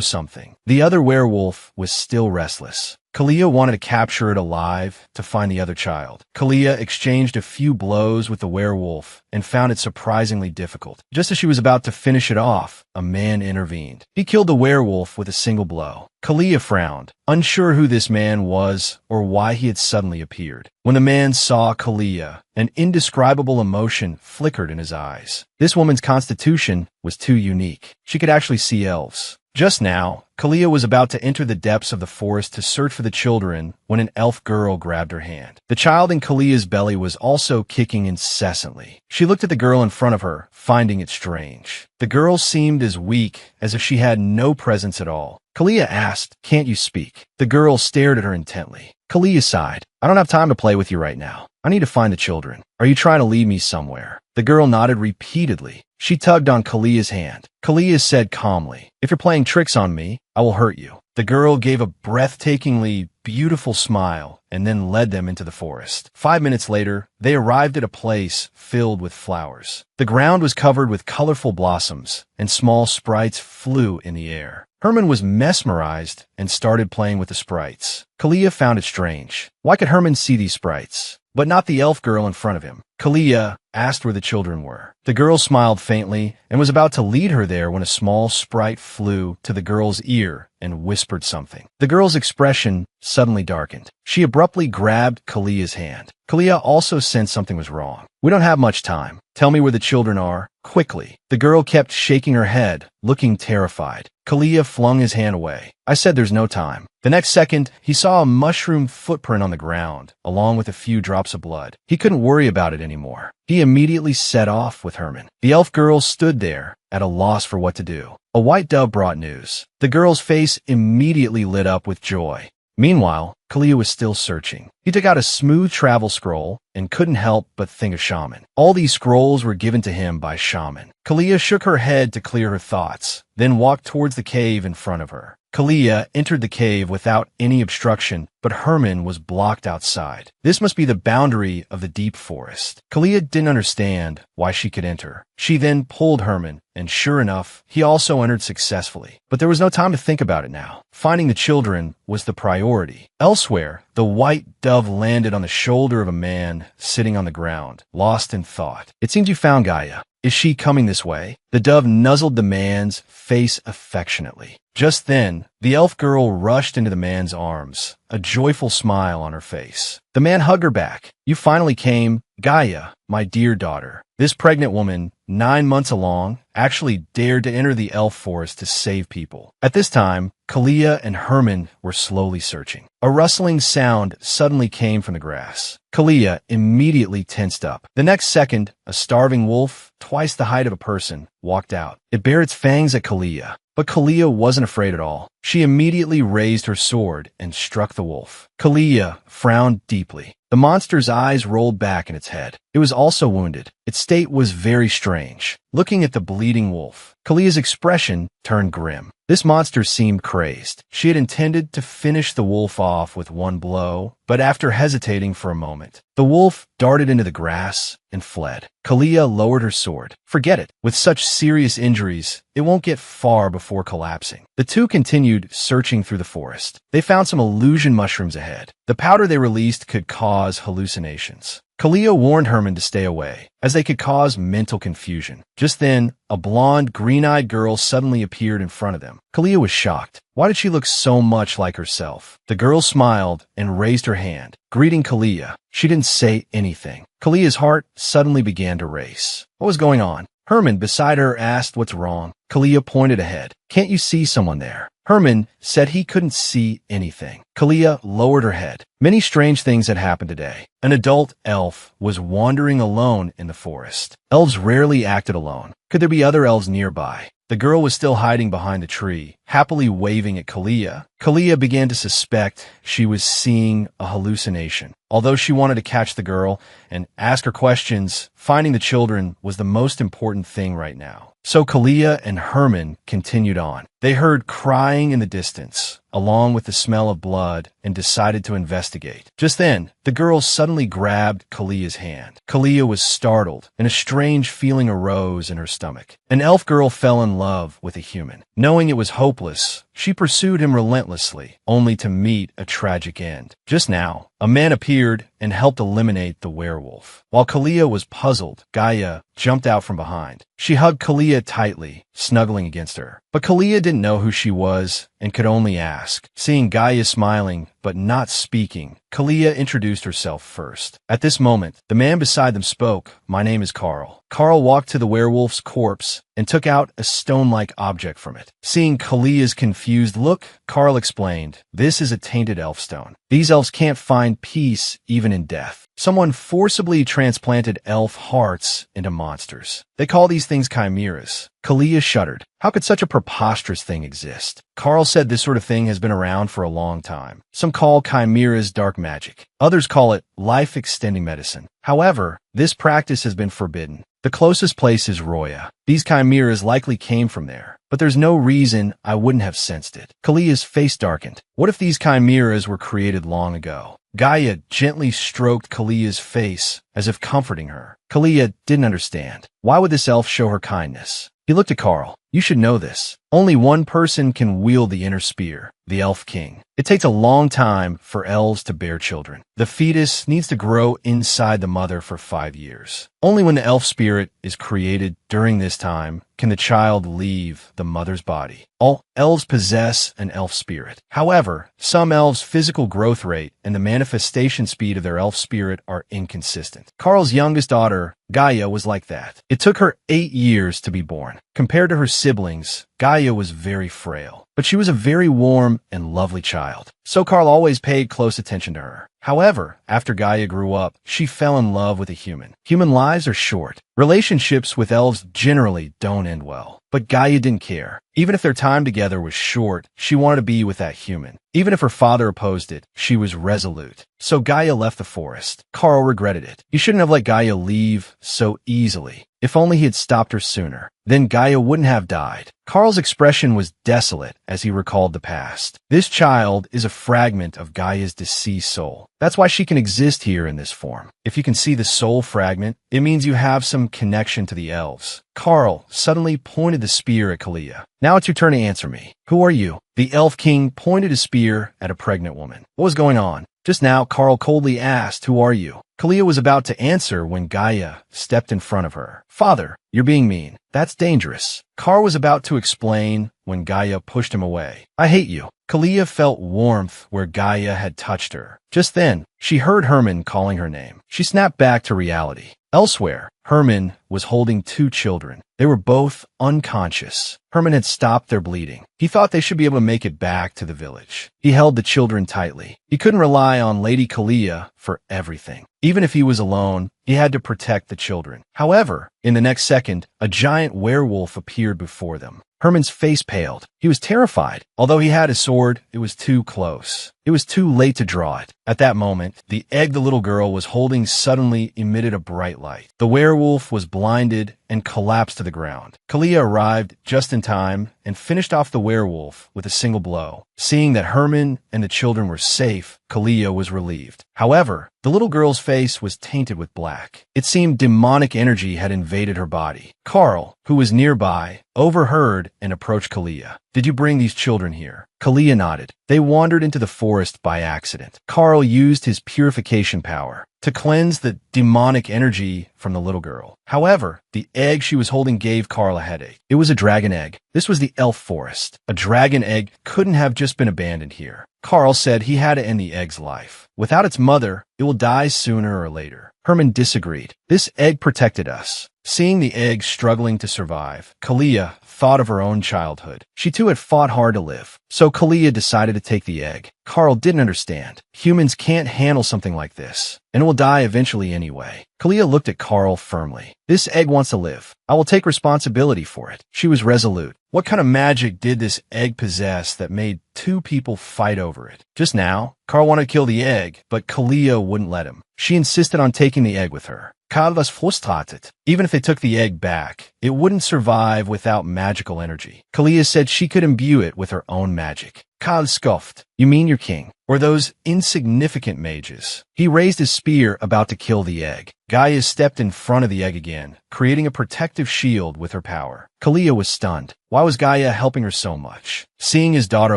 something. The other werewolf was still restless. Kalia wanted to capture it alive to find the other child. Kalia exchanged a few blows with the werewolf and found it surprisingly difficult. Just as she was about to finish it off, a man intervened. He killed the werewolf with a single blow. Kalia frowned, unsure who this man was or why he had suddenly appeared. When the man saw Kalia, an indescribable emotion flickered in his eyes. This woman's constitution was too unique. She could actually see elves. Just now, Kalia was about to enter the depths of the forest to search for the children when an elf girl grabbed her hand. The child in Kalia's belly was also kicking incessantly. She looked at the girl in front of her, finding it strange. The girl seemed as weak as if she had no presence at all. Kalia asked, "Can't you speak?" The girl stared at her intently. Kalia sighed. "I don't have time to play with you right now. I need to find the children. Are you trying to lead me somewhere?" The girl nodded repeatedly. She tugged on Kalia's hand. Kalia said calmly, "If you're playing tricks on me, I will hurt you." The girl gave a breathtakingly beautiful smile and then led them into the forest. 5 minutes later, they arrived at a place filled with flowers. The ground was covered with colorful blossoms, and small sprites flew in the air. Herman was mesmerized and started playing with the sprites. Kalia found it strange. Why could Herman see these sprites, but not the elf girl in front of him? Kalia asked where the children were. The girl smiled faintly and was about to lead her there when a small sprite flew to the girl's ear and whispered something. The girl's expression suddenly darkened. She abruptly grabbed Kalia's hand. Kalia also sensed something was wrong. "We don't have much time. Tell me where the children are, quickly." The girl kept shaking her head, looking terrified. Kalia flung his hand away. "I said there's no time." The next second, he saw a mushroom footprint on the ground, along with a few drops of blood. He couldn't worry about it anymore. He immediately set off with Herman. The elf girl stood there, at a loss for what to do. A white dove brought news. The girl's face immediately lit up with joy. Meanwhile, Kalia was still searching. He took out a smooth travel scroll and couldn't help but think of Shaman. All these scrolls were given to him by Shaman. Kalia shook her head to clear her thoughts, then walked towards the cave in front of her. Kalia entered the cave without any obstruction, but Herman was blocked outside. This must be the boundary of the deep forest. Kalia didn't understand why she could enter. She then pulled Herman, and sure enough, he also entered successfully. But there was no time to think about it now. Finding the children was the priority. Elsewhere, the white dove landed on the shoulder of a man sitting on the ground, lost in thought. "It seems you found Gaia. Is she coming this way?" The dove nuzzled the man's face affectionately. Just then, the elf girl rushed into the man's arms, a joyful smile on her face. The man hugged her back. "You finally came, Gaia, my dear daughter." This pregnant woman, 9 months along, actually dared to enter the elf forest to save people. At this time, Kalia and Herman were slowly searching. A rustling sound suddenly came from the grass. Kalia immediately tensed up. The next second, a starving wolf, twice the height of a person, walked out. It bared its fangs at Kalia. But Kalia wasn't afraid at all. She immediately raised her sword and struck the wolf. Kalia frowned deeply. The monster's eyes rolled back in its head. It was also wounded. Its state was very strange. Looking at the bleeding wolf, Kalia's expression turned grim. This monster seemed crazed. She had intended to finish the wolf off with one blow, but after hesitating for a moment, the wolf darted into the grass and fled. Kalia lowered her sword. "Forget it. With such serious injuries, it won't get far before collapsing." The two continued searching through the forest. They found some illusion mushrooms ahead. The powder they released could cause hallucinations. Kalia warned Herman to stay away, as they could cause mental confusion. Just then, a blonde, green-eyed girl suddenly appeared in front of them. Kalia was shocked. Why did she look so much like herself? The girl smiled and raised her hand, greeting Kalia. She didn't say anything. Kalia's heart suddenly began to race. What was going on? Herman, beside her, asked what's wrong. Kalia pointed ahead. "Can't you see someone there?" Herman said he couldn't see anything. Kalia lowered her head. Many strange things had happened today. An adult elf was wandering alone in the forest. Elves rarely acted alone. Could there be other elves nearby? The girl was still hiding behind the tree, happily waving at Kalia. Kalia began to suspect she was seeing a hallucination. Although she wanted to catch the girl and ask her questions, finding the children was the most important thing right now. So Kalia and Herman continued on. They heard crying in the distance, along with the smell of blood, and decided to investigate. Just then, the girl suddenly grabbed Kalia's hand. Kalia was startled, and a strange feeling arose in her stomach. An elf girl fell in love with a human. Knowing it was hopeless, she pursued him relentlessly, only to meet a tragic end. Just now, a man appeared and helped eliminate the werewolf. While Kalia was puzzled, Gaia jumped out from behind. She hugged Kalia tightly, snuggling against her. But Kalia didn't know who she was and could only ask. Seeing Gaia smiling but not speaking, Kalia introduced herself first. At this moment, the man beside them spoke. "My name is Carl." Carl walked to the werewolf's corpse and took out a stone-like object from it. Seeing Kalia's confused look, Carl explained, "This is a tainted elf stone. These elves can't find peace even in death. Someone forcibly transplanted elf hearts into monsters. They call these things chimeras." Kalia shuddered. How could such a preposterous thing exist? Carl said this sort of thing has been around for a long time. Some call chimeras dark magic. Others call it life-extending medicine. However, this practice has been forbidden. The closest place is Roya. These chimeras likely came from there, but there's no reason I wouldn't have sensed it. Kalia's face darkened. What if these chimeras were created long ago? Gaia gently stroked Kalia's face as if comforting her. Kalia didn't understand. Why would this elf show her kindness? He looked at Carl. You should know this. Only one person can wield the inner spear, the elf king. It takes a long time for elves to bear children. The fetus needs to grow inside the mother for 5 years. Only when the elf spirit is created during this time can the child leave the mother's body. All elves possess an elf spirit. However, some elves' physical growth rate and the manifestation speed of their elf spirit are inconsistent. Carl's youngest daughter, Gaia, was like that. It took her 8 years to be born. Compared to her siblings, Gaia was very frail, but she was a very warm and lovely child. So Carl always paid close attention to her. However, after Gaia grew up, she fell in love with a human. Human lives are short. Relationships with elves generally don't end well. But Gaia didn't care. Even if their time together was short, she wanted to be with that human. Even if her father opposed it, she was resolute. So Gaia left the forest. Carl regretted it. He shouldn't have let Gaia leave so easily. If only he had stopped her sooner. Then Gaia wouldn't have died. Carl's expression was desolate as he recalled the past. This child is a fragment of Gaia's deceased soul. That's why she can exist here in this form. If you can see the soul fragment, it means you have some connection to the elves. Carl suddenly pointed the spear at Kalia. Now it's your turn to answer me. Who are you? The elf king pointed his spear at a pregnant woman. What was going on? Just now, Carl coldly asked, who are you? Kalia was about to answer when Gaia stepped in front of her. Father, you're being mean. That's dangerous. Carl was about to explain when Gaia pushed him away. I hate you. Kalia felt warmth where Gaia had touched her. Just then, she heard Herman calling her name. She snapped back to reality. Elsewhere, Herman was holding 2 children. They were both unconscious. Herman had stopped their bleeding. He thought they should be able to make it back to the village. He held the children tightly. He couldn't rely on Lady Kalia for everything. Even if he was alone, he had to protect the children. However, in the next second, a giant werewolf appeared before them. Herman's face paled. He was terrified. Although he had a sword, it was too close. It was too late to draw it. At that moment, the egg the little girl was holding suddenly emitted a bright light. The werewolf was blinded and collapsed to the ground. Kalia arrived just in time and finished off the werewolf with a single blow. Seeing that Herman and the children were safe, Kalia was relieved. However, the little girl's face was tainted with black. It seemed demonic energy had invaded her body. Carl, who was nearby, overheard and approached Kalia. Did you bring these children here? Kalia nodded. They wandered into the forest by accident. Carl used his purification power to cleanse the demonic energy from the little girl. However, the egg she was holding gave Carl a headache. It was a dragon egg. This was the elf forest. A dragon egg couldn't have just been abandoned here. Carl said he had to end the egg's life. Without its mother, it will die sooner or later. Herman disagreed. This egg protected us. Seeing the egg struggling to survive, Kalia thought of her own childhood. She too had fought hard to live. So Kalia decided to take the egg. Carl didn't understand. Humans can't handle something like this, and it will die eventually anyway. Kalia looked at Carl firmly. This egg wants to live. I will take responsibility for it. She was resolute. What kind of magic did this egg possess that made 2 people fight over it? Just now, Carl wanted to kill the egg, but Kalia wouldn't let him. She insisted on taking the egg with her. Carl was frustrated. Even if they took the egg back, it wouldn't survive without magical energy. Kalia said she could imbue it with her own magic. Carl scoffed. You mean your king? Or those insignificant mages? He raised his spear about to kill the egg. Gaia stepped in front of the egg again, creating a protective shield with her power. Kalia was stunned. Why was Gaia helping her so much? Seeing his daughter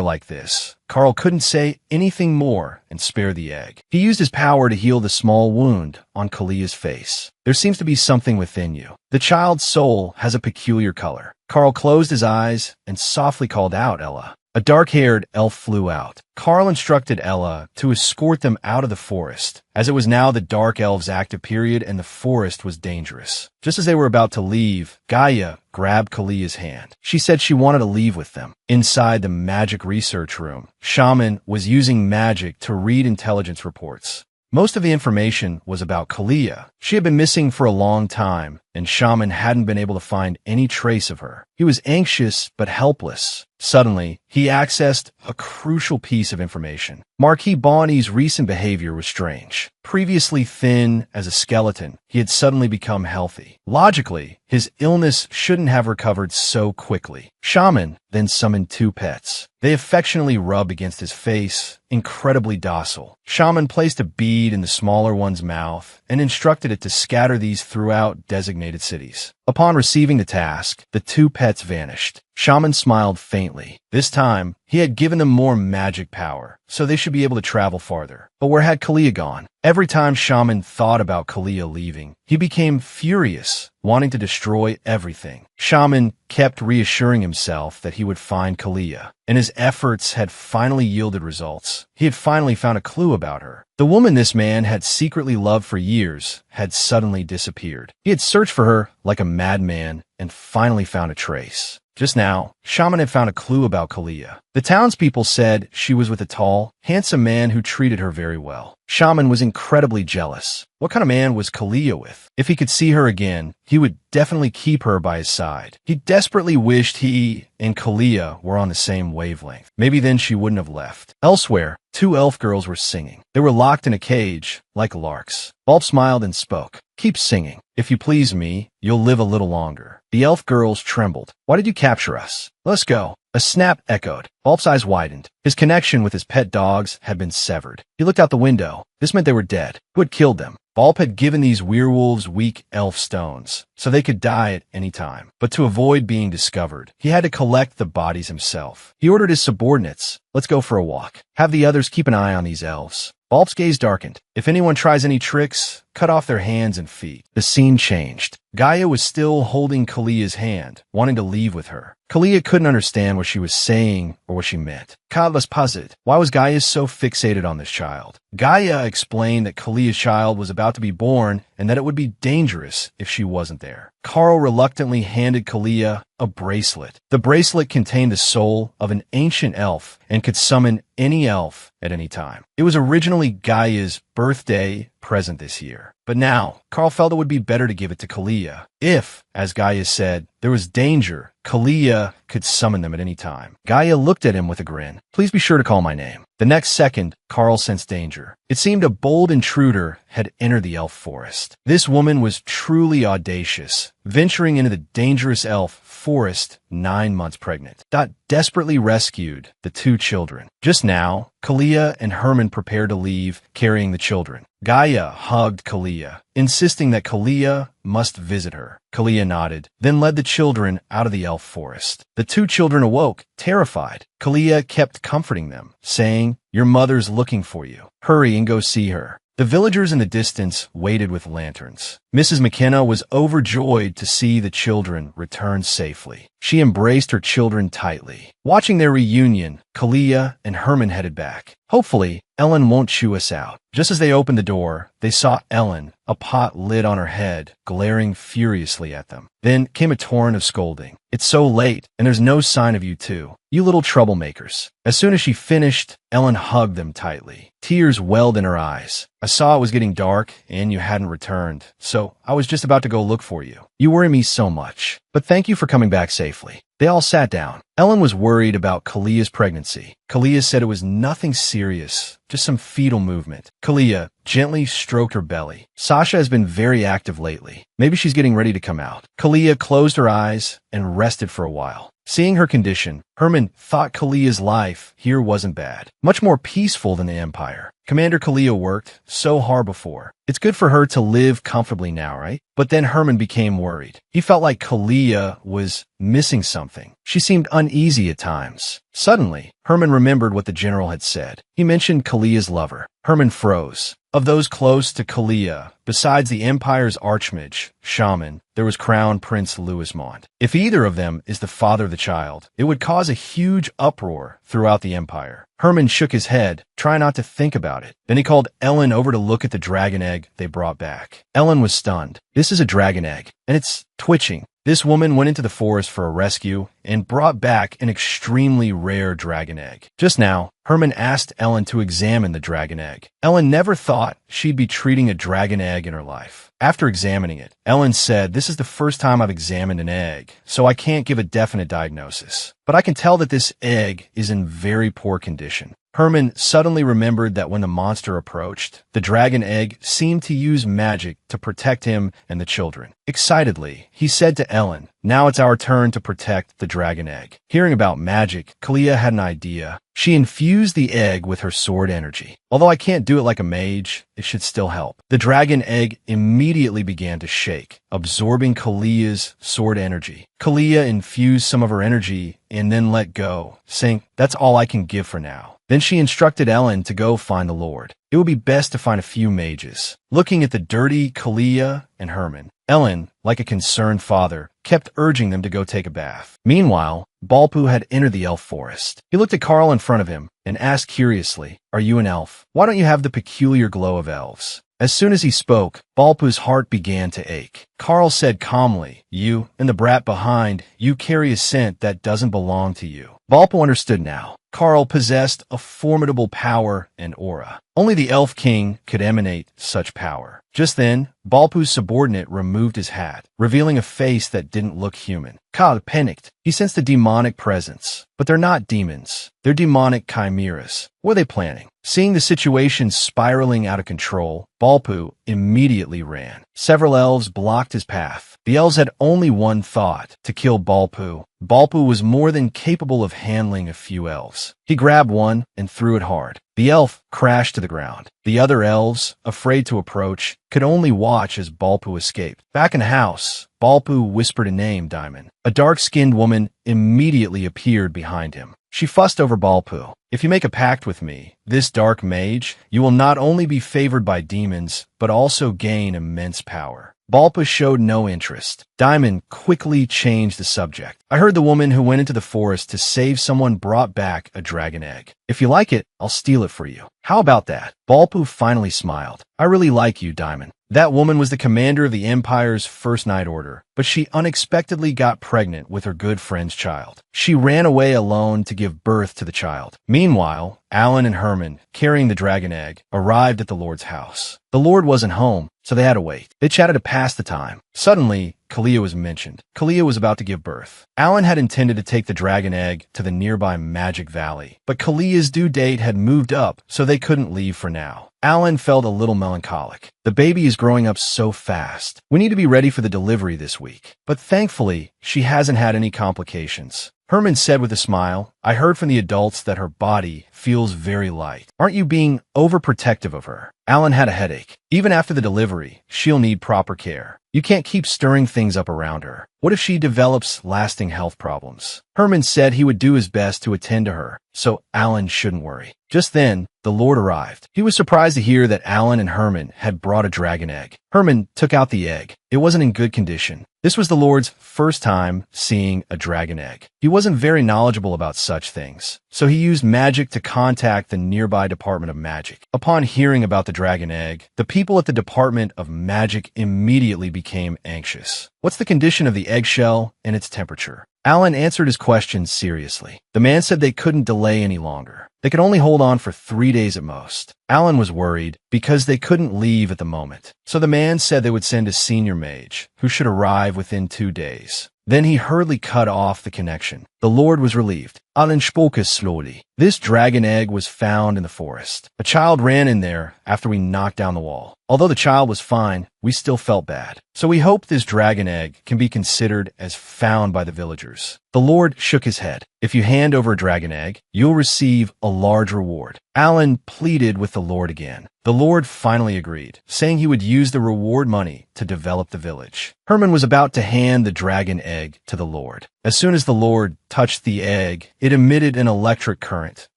like this, Carl couldn't say anything more and spare the egg. He used his power to heal the small wound on Kalia's face. There seems to be something within you. The child's soul has a peculiar color. Carl closed his eyes and softly called out, Ella. A dark-haired elf flew out. Carl instructed Ella to escort them out of the forest, as it was now the dark elf's active period and the forest was dangerous. Just as they were about to leave, Gaia grabbed Kalia's hand. She said she wanted to leave with them. Inside the magic research room, Shaman was using magic to read intelligence reports. Most of the information was about Kalia. She had been missing for a long time, and Shaman hadn't been able to find any trace of her. He was anxious but helpless. Suddenly, he accessed a crucial piece of information. Marquis Bonnie's recent behavior was strange. Previously thin as a skeleton, he had suddenly become healthy. Logically, his illness shouldn't have recovered so quickly. Shaman then summoned 2 pets. They affectionately rubbed against his face, incredibly docile. Shaman placed a bead in the smaller one's mouth and instructed it to scatter these throughout designated animated cities. Upon receiving the task, the two pets vanished. Shaman smiled faintly. This time, he had given them more magic power, so they should be able to travel farther. But where had Kalia gone? Every time Shaman thought about Kalia leaving, he became furious, wanting to destroy everything. Shaman kept reassuring himself that he would find Kalia, and his efforts had finally yielded results. He had finally found a clue about her. The woman this man had secretly loved for years had suddenly disappeared. He had searched for her like a madman and finally found a trace. Just now, Shaman had found a clue about Kalia. The townspeople said she was with a tall, handsome man who treated her very well. Shaman was incredibly jealous. What kind of man was Kalia with? If he could see her again, he would definitely keep her by his side. He desperately wished he and Kalia were on the same wavelength. Maybe then she wouldn't have left. Elsewhere, two elf girls were singing. They were locked in a cage, like larks. Bulb smiled and spoke. "Keep singing. If you please me, you'll live a little longer." The elf girls trembled. "Why did you capture us? Let's go." A snap echoed. Bulb's eyes widened. His connection with his pet dogs had been severed. He looked out the window. This meant they were dead. Who had killed them? Bulb had given these werewolves weak elf stones, so they could die at any time. But to avoid being discovered, he had to collect the bodies himself. He ordered his subordinates, "Let's go for a walk. Have the others keep an eye on these elves." Bulb's gaze darkened. "If anyone tries any tricks, cut off their hands and feet." The scene changed. Gaia was still holding Kalia's hand, wanting to leave with her. Kalia couldn't understand what she was saying or what she meant. Kad was puzzled. Why was Gaia so fixated on this child? Gaia explained that Kalia's child was about to be born and that it would be dangerous if she wasn't there. Carl reluctantly handed Kalia a bracelet. The bracelet contained the soul of an ancient elf and could summon any elf at any time. It was originally Gaia's birthday present this year. But now, Carl felt it would be better to give it to Kalia. If, as Gaia said, there was danger, Kalia could summon them at any time. Gaia looked at him with a grin. "Please be sure to call my name." The next second, Carl sensed danger. It seemed a bold intruder had entered the elf forest. This woman was truly audacious, venturing into the dangerous elf forest 9 months pregnant. Dot desperately rescued the two children. Just now, Kalia and Herman prepared to leave, carrying the children. Gaia hugged Kalia, insisting that Kalia must visit her. Kalia nodded, then led the children out of the elf forest. The two children awoke, terrified. Kalia kept comforting them, saying, "Your mother's looking for you. Hurry and go see her." The villagers in the distance waited with lanterns. Mrs. McKenna was overjoyed to see the children return safely. She embraced her children tightly. Watching their reunion, Kalia and Herman headed back. Hopefully, Ellen won't chew us out. Just as they opened the door, they saw Ellen, a pot lid on her head, glaring furiously at them. Then came a torrent of scolding. "It's so late, and there's no sign of you two. You little troublemakers." As soon as she finished, Ellen hugged them tightly. Tears welled in her eyes. "I saw it was getting dark, and you hadn't returned, so I was just about to go look for you. You worry me so much. But thank you for coming back safely." They all sat down. Ellen was worried about Kalia's pregnancy. Kalia said it was nothing serious, just some fetal movement. Kalia gently stroked her belly. "Sasha has been very active lately. Maybe she's getting ready to come out." Kalia closed her eyes and rested for a while. Seeing her condition, Herman thought Kalia's life here wasn't bad, much more peaceful than the Empire. Commander Kalia worked so hard before. It's good for her to live comfortably now, right? But then Herman became worried. He felt like Kalia was missing something. She seemed uneasy at times. Suddenly, Herman remembered what the general had said. He mentioned Kalia's lover. Herman froze. Of those close to Kalia, besides the Empire's Archmage, Shaman, there was Crown Prince Louismont. If either of them is the father of the child, it would cause a huge uproar throughout the Empire. Herman shook his head, trying not to think about it. Then he called Ellen over to look at the dragon egg they brought back. Ellen was stunned. "This is a dragon egg, and it's twitching." This woman went into the forest for a rescue and brought back an extremely rare dragon egg. Just now, Herman asked Ellen to examine the dragon egg. Ellen never thought she'd be treating a dragon egg in her life. After examining it, Ellen said, "This is the first time I've examined an egg, so I can't give a definite diagnosis. But I can tell that this egg is in very poor condition." Herman suddenly remembered that when the monster approached, the dragon egg seemed to use magic to protect him and the children. Excitedly, he said to Ellen, "Now it's our turn to protect the dragon egg." Hearing about magic, Kalia had an idea. She infused the egg with her sword energy. Although I can't do it like a mage, it should still help. The dragon egg immediately began to shake, absorbing Kalia's sword energy. Kalia infused some of her energy and then let go, saying, "That's all I can give for now." Then she instructed Ellen to go find the Lord. It would be best to find a few mages. Looking at the dirty Kalia and Herman, Ellen, like a concerned father, kept urging them to go take a bath. Meanwhile, Balpu had entered the elf forest. He looked at Carl in front of him and asked curiously, "Are you an elf? Why don't you have the peculiar glow of elves?" As soon as he spoke, Balpu's heart began to ache. Carl said calmly, "You and the brat behind you carry a scent that doesn't belong to you." Balpu understood now. Carl possessed a formidable power and aura. Only the Elf King could emanate such power. Just then, Balpu's subordinate removed his hat, revealing a face that didn't look human. Carl panicked. He sensed a demonic presence. But they're not demons. They're demonic chimeras. What are they planning? Seeing the situation spiraling out of control, Balpu immediately ran. Several elves blocked his path. The elves had only one thought, to kill Balpu. Balpu was more than capable of handling a few elves. He grabbed one and threw it hard. The elf crashed to the ground. The other elves, afraid to approach, could only watch as Balpu escaped. Back in the house, Balpu whispered a name, Diamond. A dark-skinned woman immediately appeared behind him. She fussed over Balpu. "If you make a pact with me, this dark mage, you will not only be favored by demons, but also gain immense power." Balpu showed no interest. Diamond quickly changed the subject. "I heard the woman who went into the forest to save someone brought back a dragon egg. If you like it, I'll steal it for you. How about that?" Balpu finally smiled. "I really like you, Diamond." That woman was the commander of the Empire's First Night Order, but she unexpectedly got pregnant with her good friend's child. She ran away alone to give birth to the child. Meanwhile, Alan and Herman, carrying the dragon egg, arrived at the Lord's house. The Lord wasn't home, so they had to wait. They chatted to pass the time. Suddenly, Kalia was mentioned. Kalia was about to give birth. Alan had intended to take the dragon egg to the nearby Magic Valley, but Kalia's due date had moved up, so they couldn't leave for now. Alan felt a little melancholic. The baby is growing up so fast. We need to be ready for the delivery this week. But thankfully, she hasn't had any complications. Herman said with a smile, "I heard from the adults that her body feels very light. Aren't you being overprotective of her?" Alan had a headache. "Even after the delivery, she'll need proper care. You can't keep stirring things up around her. What if she develops lasting health problems?" Herman said he would do his best to attend to her, so Alan shouldn't worry. Just then, the Lord arrived. He was surprised to hear that Alan and Herman had brought a dragon egg. Herman took out the egg. It wasn't in good condition. This was the Lord's first time seeing a dragon egg. He wasn't very knowledgeable about such things, so he used magic to contact the nearby Department of Magic. Upon hearing about the dragon egg, the people at the Department of Magic immediately became anxious. "What's the condition of the eggshell and its temperature?" Alan answered his questions seriously. The man said they couldn't delay any longer. They could only hold on for 3 days at most. Alan was worried because they couldn't leave at the moment. So the man said they would send a senior mage, who should arrive within 2 days. Then he hurriedly cut off the connection. The Lord was relieved. Alan spoke slowly. "This dragon egg was found in the forest. A child ran in there after we knocked down the wall. Although the child was fine, we still felt bad. So we hope this dragon egg can be considered as found by the villagers." The Lord shook his head. "If you hand over a dragon egg, you'll receive a large reward." Alan pleaded with the Lord again. The Lord finally agreed, saying he would use the reward money to develop the village. Herman was about to hand the dragon egg to the Lord. As soon as the Lord touched the egg, it emitted an electric current,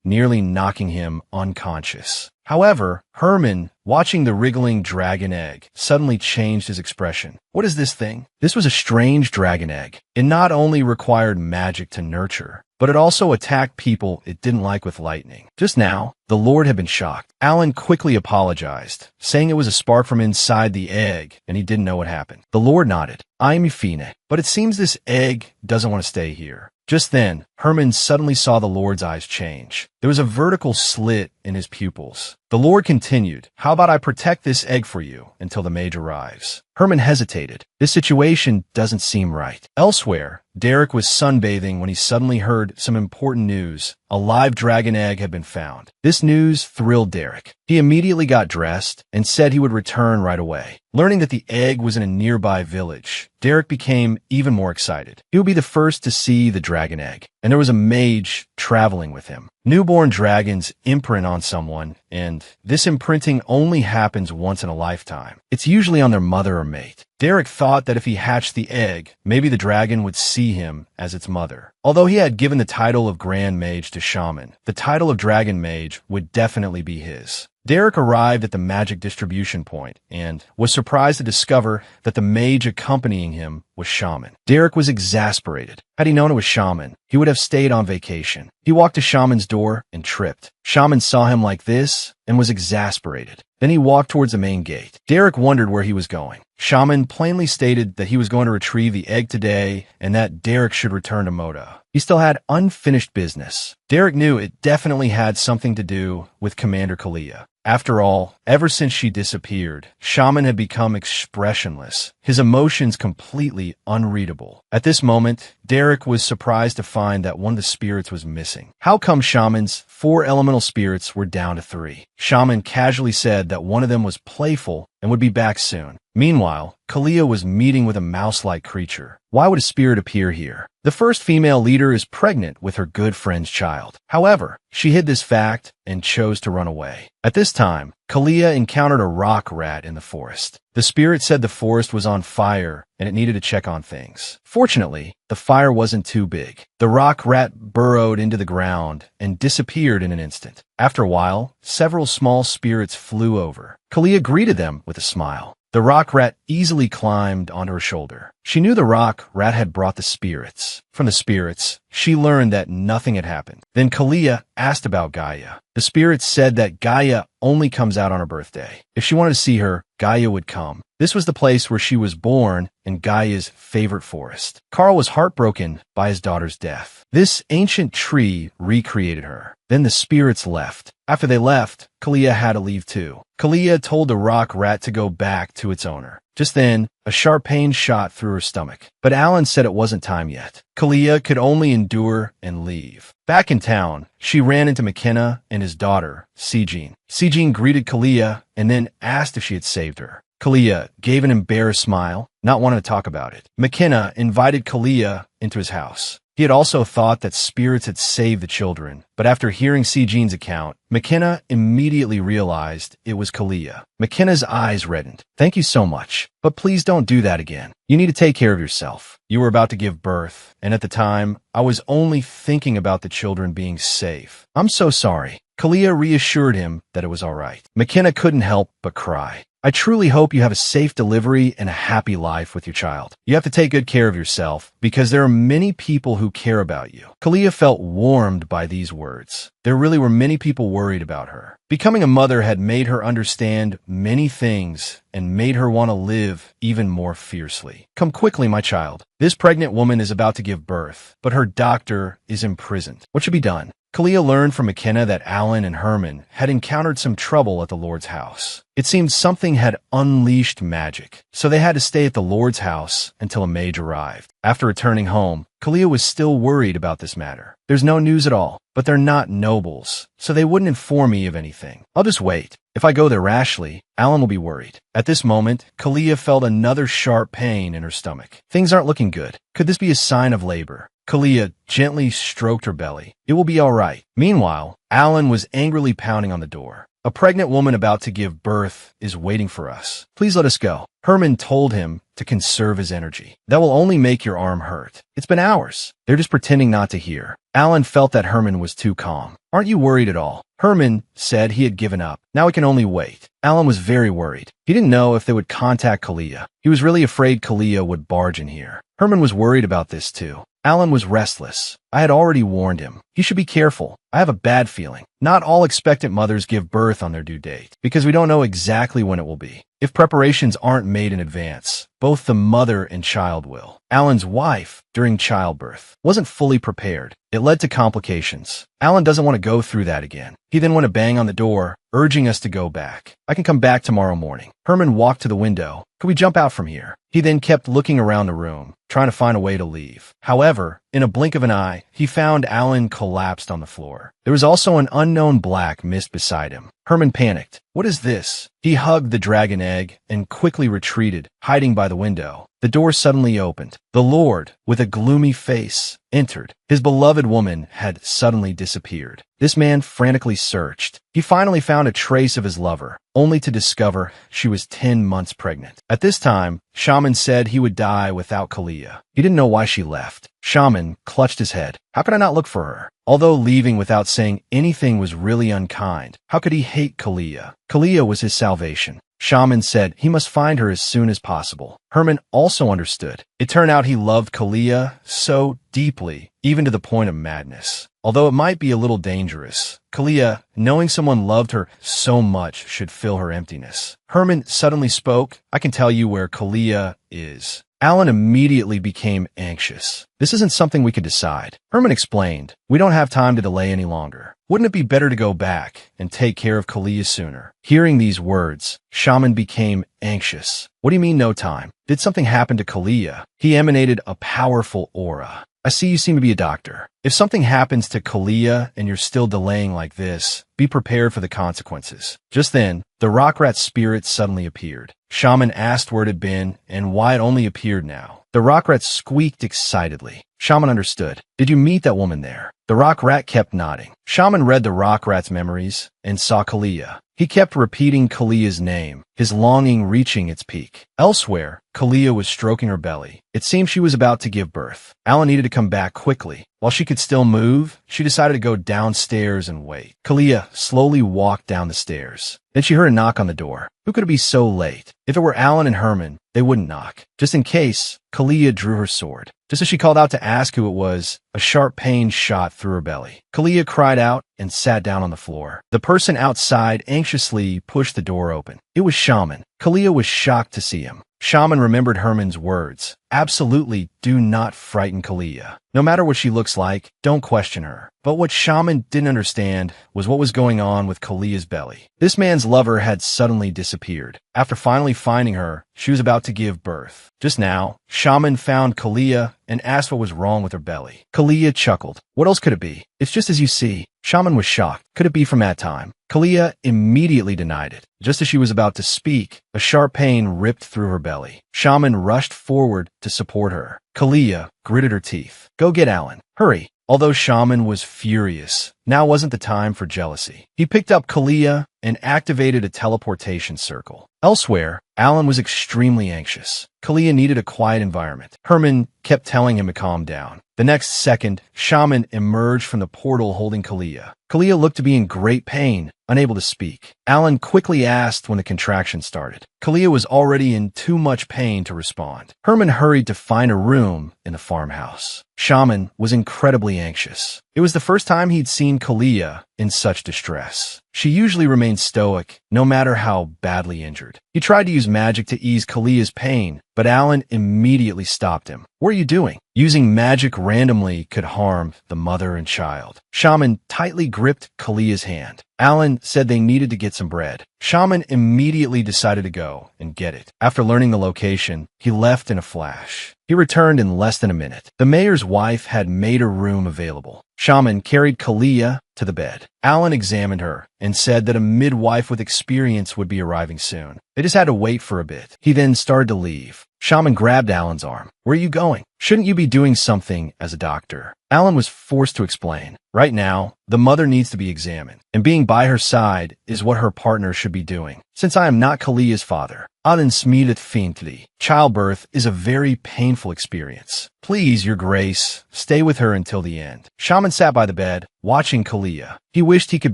nearly knocking him unconscious. However, Herman, watching the wriggling dragon egg, suddenly changed his expression. "What is this thing?" This was a strange dragon egg. It not only required magic to nurture, but it also attacked people it didn't like with lightning. Just now, the Lord had been shocked. Alan quickly apologized, saying it was a spark from inside the egg, and he didn't know what happened. The Lord nodded. "I'm fine, but it seems this egg doesn't want to stay here." Just then, Herman suddenly saw the Lord's eyes change. There was a vertical slit in his pupils. The Lord continued, "How about I protect this egg for you until the mage arrives?" Herman hesitated. This situation doesn't seem right. Elsewhere, Derek was sunbathing when he suddenly heard some important news. A live dragon egg had been found. This news thrilled Derek. He immediately got dressed and said he would return right away. Learning that the egg was in a nearby village, Derek became even more excited. He would be the first to see the dragon egg, and there was a mage traveling with him. Newborn dragons imprint on someone, and this imprinting only happens once in a lifetime. It's usually on their mother or mate. Derek thought that if he hatched the egg, maybe the dragon would see him as its mother. Although he had given the title of Grand Mage to Shaman, the title of Dragon Mage would definitely be his. Derek arrived at the magic distribution point and was surprised to discover that the mage accompanying him was Shaman. Derek was exasperated. Had he known it was Shaman, he would have stayed on vacation. He walked to Shaman's door and tripped. Shaman saw him like this and was exasperated. Then he walked towards the main gate. Derek wondered where he was going. Shaman plainly stated that he was going to retrieve the egg today and that Derek should return to Moda. He still had unfinished business. Derek knew it definitely had something to do with Commander Kalia. After all, ever since she disappeared, Shaman had become expressionless, his emotions completely unreadable. At this moment, Derek was surprised to find that one of the spirits was missing. How come Shaman's 4 elemental spirits were down to 3? Shaman casually said that one of them was playful and would be back soon. Meanwhile, Kalia was meeting with a mouse-like creature. Why would a spirit appear here? The first female leader is pregnant with her good friend's child. However, she hid this fact and chose to run away. At this time, Kalia encountered a rock rat in the forest. The spirit said the forest was on fire and it needed to check on things. Fortunately, the fire wasn't too big. The rock rat burrowed into the ground and disappeared in an instant. After a while, several small spirits flew over. Kalia greeted them with a smile. The rock rat easily climbed onto her shoulder. She knew the rock rat had brought the spirits. From the spirits, she learned that nothing had happened. Then Kalia asked about Gaia. The spirits said that Gaia only comes out on her birthday. If she wanted to see her, Gaia would come. This was the place where she was born in Gaia's favorite forest. Carl was heartbroken by his daughter's death. This ancient tree recreated her. Then the spirits left. After they left, Kalia had to leave too. Kalia told the rock rat to go back to its owner. Just then, a sharp pain shot through her stomach. But Alan said it wasn't time yet. Kalia could only endure and leave. Back in town, she ran into McKenna and his daughter, Sejean. Sejean greeted Kalia and then asked if she had saved her. Kalia gave an embarrassed smile, not wanting to talk about it. McKenna invited Kalia into his house. He had also thought that spirits had saved the children, but after hearing Sejean's account, McKenna immediately realized it was Kalia. McKenna's eyes reddened. "Thank you so much, but please don't do that again. You need to take care of yourself. You were about to give birth, and at the time, I was only thinking about the children being safe. I'm so sorry." Kalia reassured him that it was all right. McKenna couldn't help but cry. "I truly hope you have a safe delivery and a happy life with your child. You have to take good care of yourself because there are many people who care about you." Kalia felt warmed by these words. There really were many people worried about her. Becoming a mother had made her understand many things and made her want to live even more fiercely. "Come quickly, my child. This pregnant woman is about to give birth, but her doctor is imprisoned. What should be done?" Kalia learned from McKenna that Alan and Herman had encountered some trouble at the Lord's house. It seemed something had unleashed magic, so they had to stay at the Lord's house until a mage arrived. After returning home, Kalia was still worried about this matter. "There's no news at all, but they're not nobles, so they wouldn't inform me of anything. I'll just wait. If I go there rashly, Alan will be worried." At this moment, Kalia felt another sharp pain in her stomach. Things aren't looking good. Could this be a sign of labor? Kalia gently stroked her belly. "It will be all right." Meanwhile, Alan was angrily pounding on the door. "A pregnant woman about to give birth is waiting for us. Please let us go." Herman told him to conserve his energy. "That will only make your arm hurt. It's been hours." They're just pretending not to hear. Alan felt that Herman was too calm. "Aren't you worried at all?" Herman said he had given up. Now he can only wait. Alan was very worried. He didn't know if they would contact Kalia. He was really afraid Kalia would barge in here. Herman was worried about this too. Alan was restless. I had already warned him. He should be careful. I have a bad feeling. Not all expectant mothers give birth on their due date, because we don't know exactly when it will be. If preparations aren't made in advance, both the mother and child will. Alan's wife, during childbirth, wasn't fully prepared. It led to complications. Alan doesn't want to go through that again. He then went to bang on the door, urging us to go back. I can come back tomorrow morning. Herman walked to the window. Could we jump out from here? He then kept looking around the room, trying to find a way to leave. However, in a blink of an eye, he found Alan collapsed on the floor. There was also an unknown black mist beside him. Herman panicked. What is this? He hugged the dragon egg and quickly retreated, hiding by the window. The door suddenly opened. The Lord, with a gloomy face, entered. His beloved woman had suddenly disappeared. This man frantically searched. He finally found a trace of his lover, only to discover she was 10 months pregnant. At this time, Shaman said he would die without Kalia. He didn't know why she left. Shaman clutched his head. How could I not look for her? Although leaving without saying anything was really unkind, how could he hate Kalia? Kalia was his salvation. Shaman said he must find her as soon as possible. Herman also understood. It turned out he loved Kalia so deeply, even to the point of madness. Although it might be a little dangerous, Kalia, knowing someone loved her so much, should fill her emptiness. Herman suddenly spoke. I can tell you where Kalia is. Alan immediately became anxious. This isn't something we could decide. Herman explained, we don't have time to delay any longer. Wouldn't it be better to go back and take care of Kalia sooner? Hearing these words, Shaman became anxious. What do you mean no time? Did something happen to Kalia? He emanated a powerful aura. I see you seem to be a doctor. If something happens to Kalia and you're still delaying like this, be prepared for the consequences. Just then, the rock rat spirit suddenly appeared. Shaman asked where it had been and why it only appeared now. The rock rat squeaked excitedly. Shaman understood. Did you meet that woman there? The rock rat kept nodding. Shaman read the rock rat's memories and saw Kalia. He kept repeating Kalia's name, his longing reaching its peak. Elsewhere, Kalia was stroking her belly. It seemed she was about to give birth. Alan needed to come back quickly. While she could still move, she decided to go downstairs and wait. Kalia slowly walked down the stairs. Then she heard a knock on the door. Who could it be so late? If it were Alan and Herman, they wouldn't knock. Just in case, Kalia drew her sword. Just as she called out to ask who it was, a sharp pain shot through her belly. Kalia cried out and sat down on the floor. The person outside anxiously pushed the door open. It was Shaman. Kalia was shocked to see him. Shaman remembered Herman's words. Absolutely do not frighten Kalia. No matter what she looks like, don't question her. But what Shaman didn't understand was what was going on with Kalia's belly. This man's lover had suddenly disappeared. After finally finding her, she was about to give birth. Just now, Shaman found Kalia and asked what was wrong with her belly. Kalia chuckled. What else could it be? It's just as you see. Shaman was shocked. Could it be from that time? Kalia immediately denied it. Just as she was about to speak, a sharp pain ripped through her belly. Shaman rushed forward to support her. Kalia gritted her teeth. Go get Alan. Hurry. Although Shaman was furious, now wasn't the time for jealousy. He picked up Kalia and activated a teleportation circle. Elsewhere, Alan was extremely anxious. Kalia needed a quiet environment. Herman kept telling him to calm down. The next second, Shaman emerged from the portal holding Kalia. Kalia looked to be in great pain, unable to speak. Alan quickly asked when the contraction started. Kalia was already in too much pain to respond. Herman hurried to find a room in the farmhouse. Shaman was incredibly anxious. It was the first time he'd seen Kalia in such distress. She usually remained stoic, no matter how badly injured. He tried to use magic to ease Kalia's pain, but Alan immediately stopped him. What are you doing? Using magic randomly could harm the mother and child. Shaman tightly gripped Kalia's hand. Alan said they needed to get some bread. Shaman immediately decided to go and get it. After learning the location, he left in a flash. He returned in less than a minute. The mayor's wife had made a room available. Shaman carried Kalia to the bed. Alan examined her and said that a midwife with experience would be arriving soon. They just had to wait for a bit. He then started to leave. Shaman grabbed Alan's arm. Where are you going? Shouldn't you be doing something as a doctor? Alan was forced to explain. Right now, the mother needs to be examined, and being by her side is what her partner should be doing. Since I am not Kalia's father, Aden smidet fintly. Childbirth is a very painful experience. Please, your grace, stay with her until the end. Shaman sat by the bed, watching Kalia. He wished he could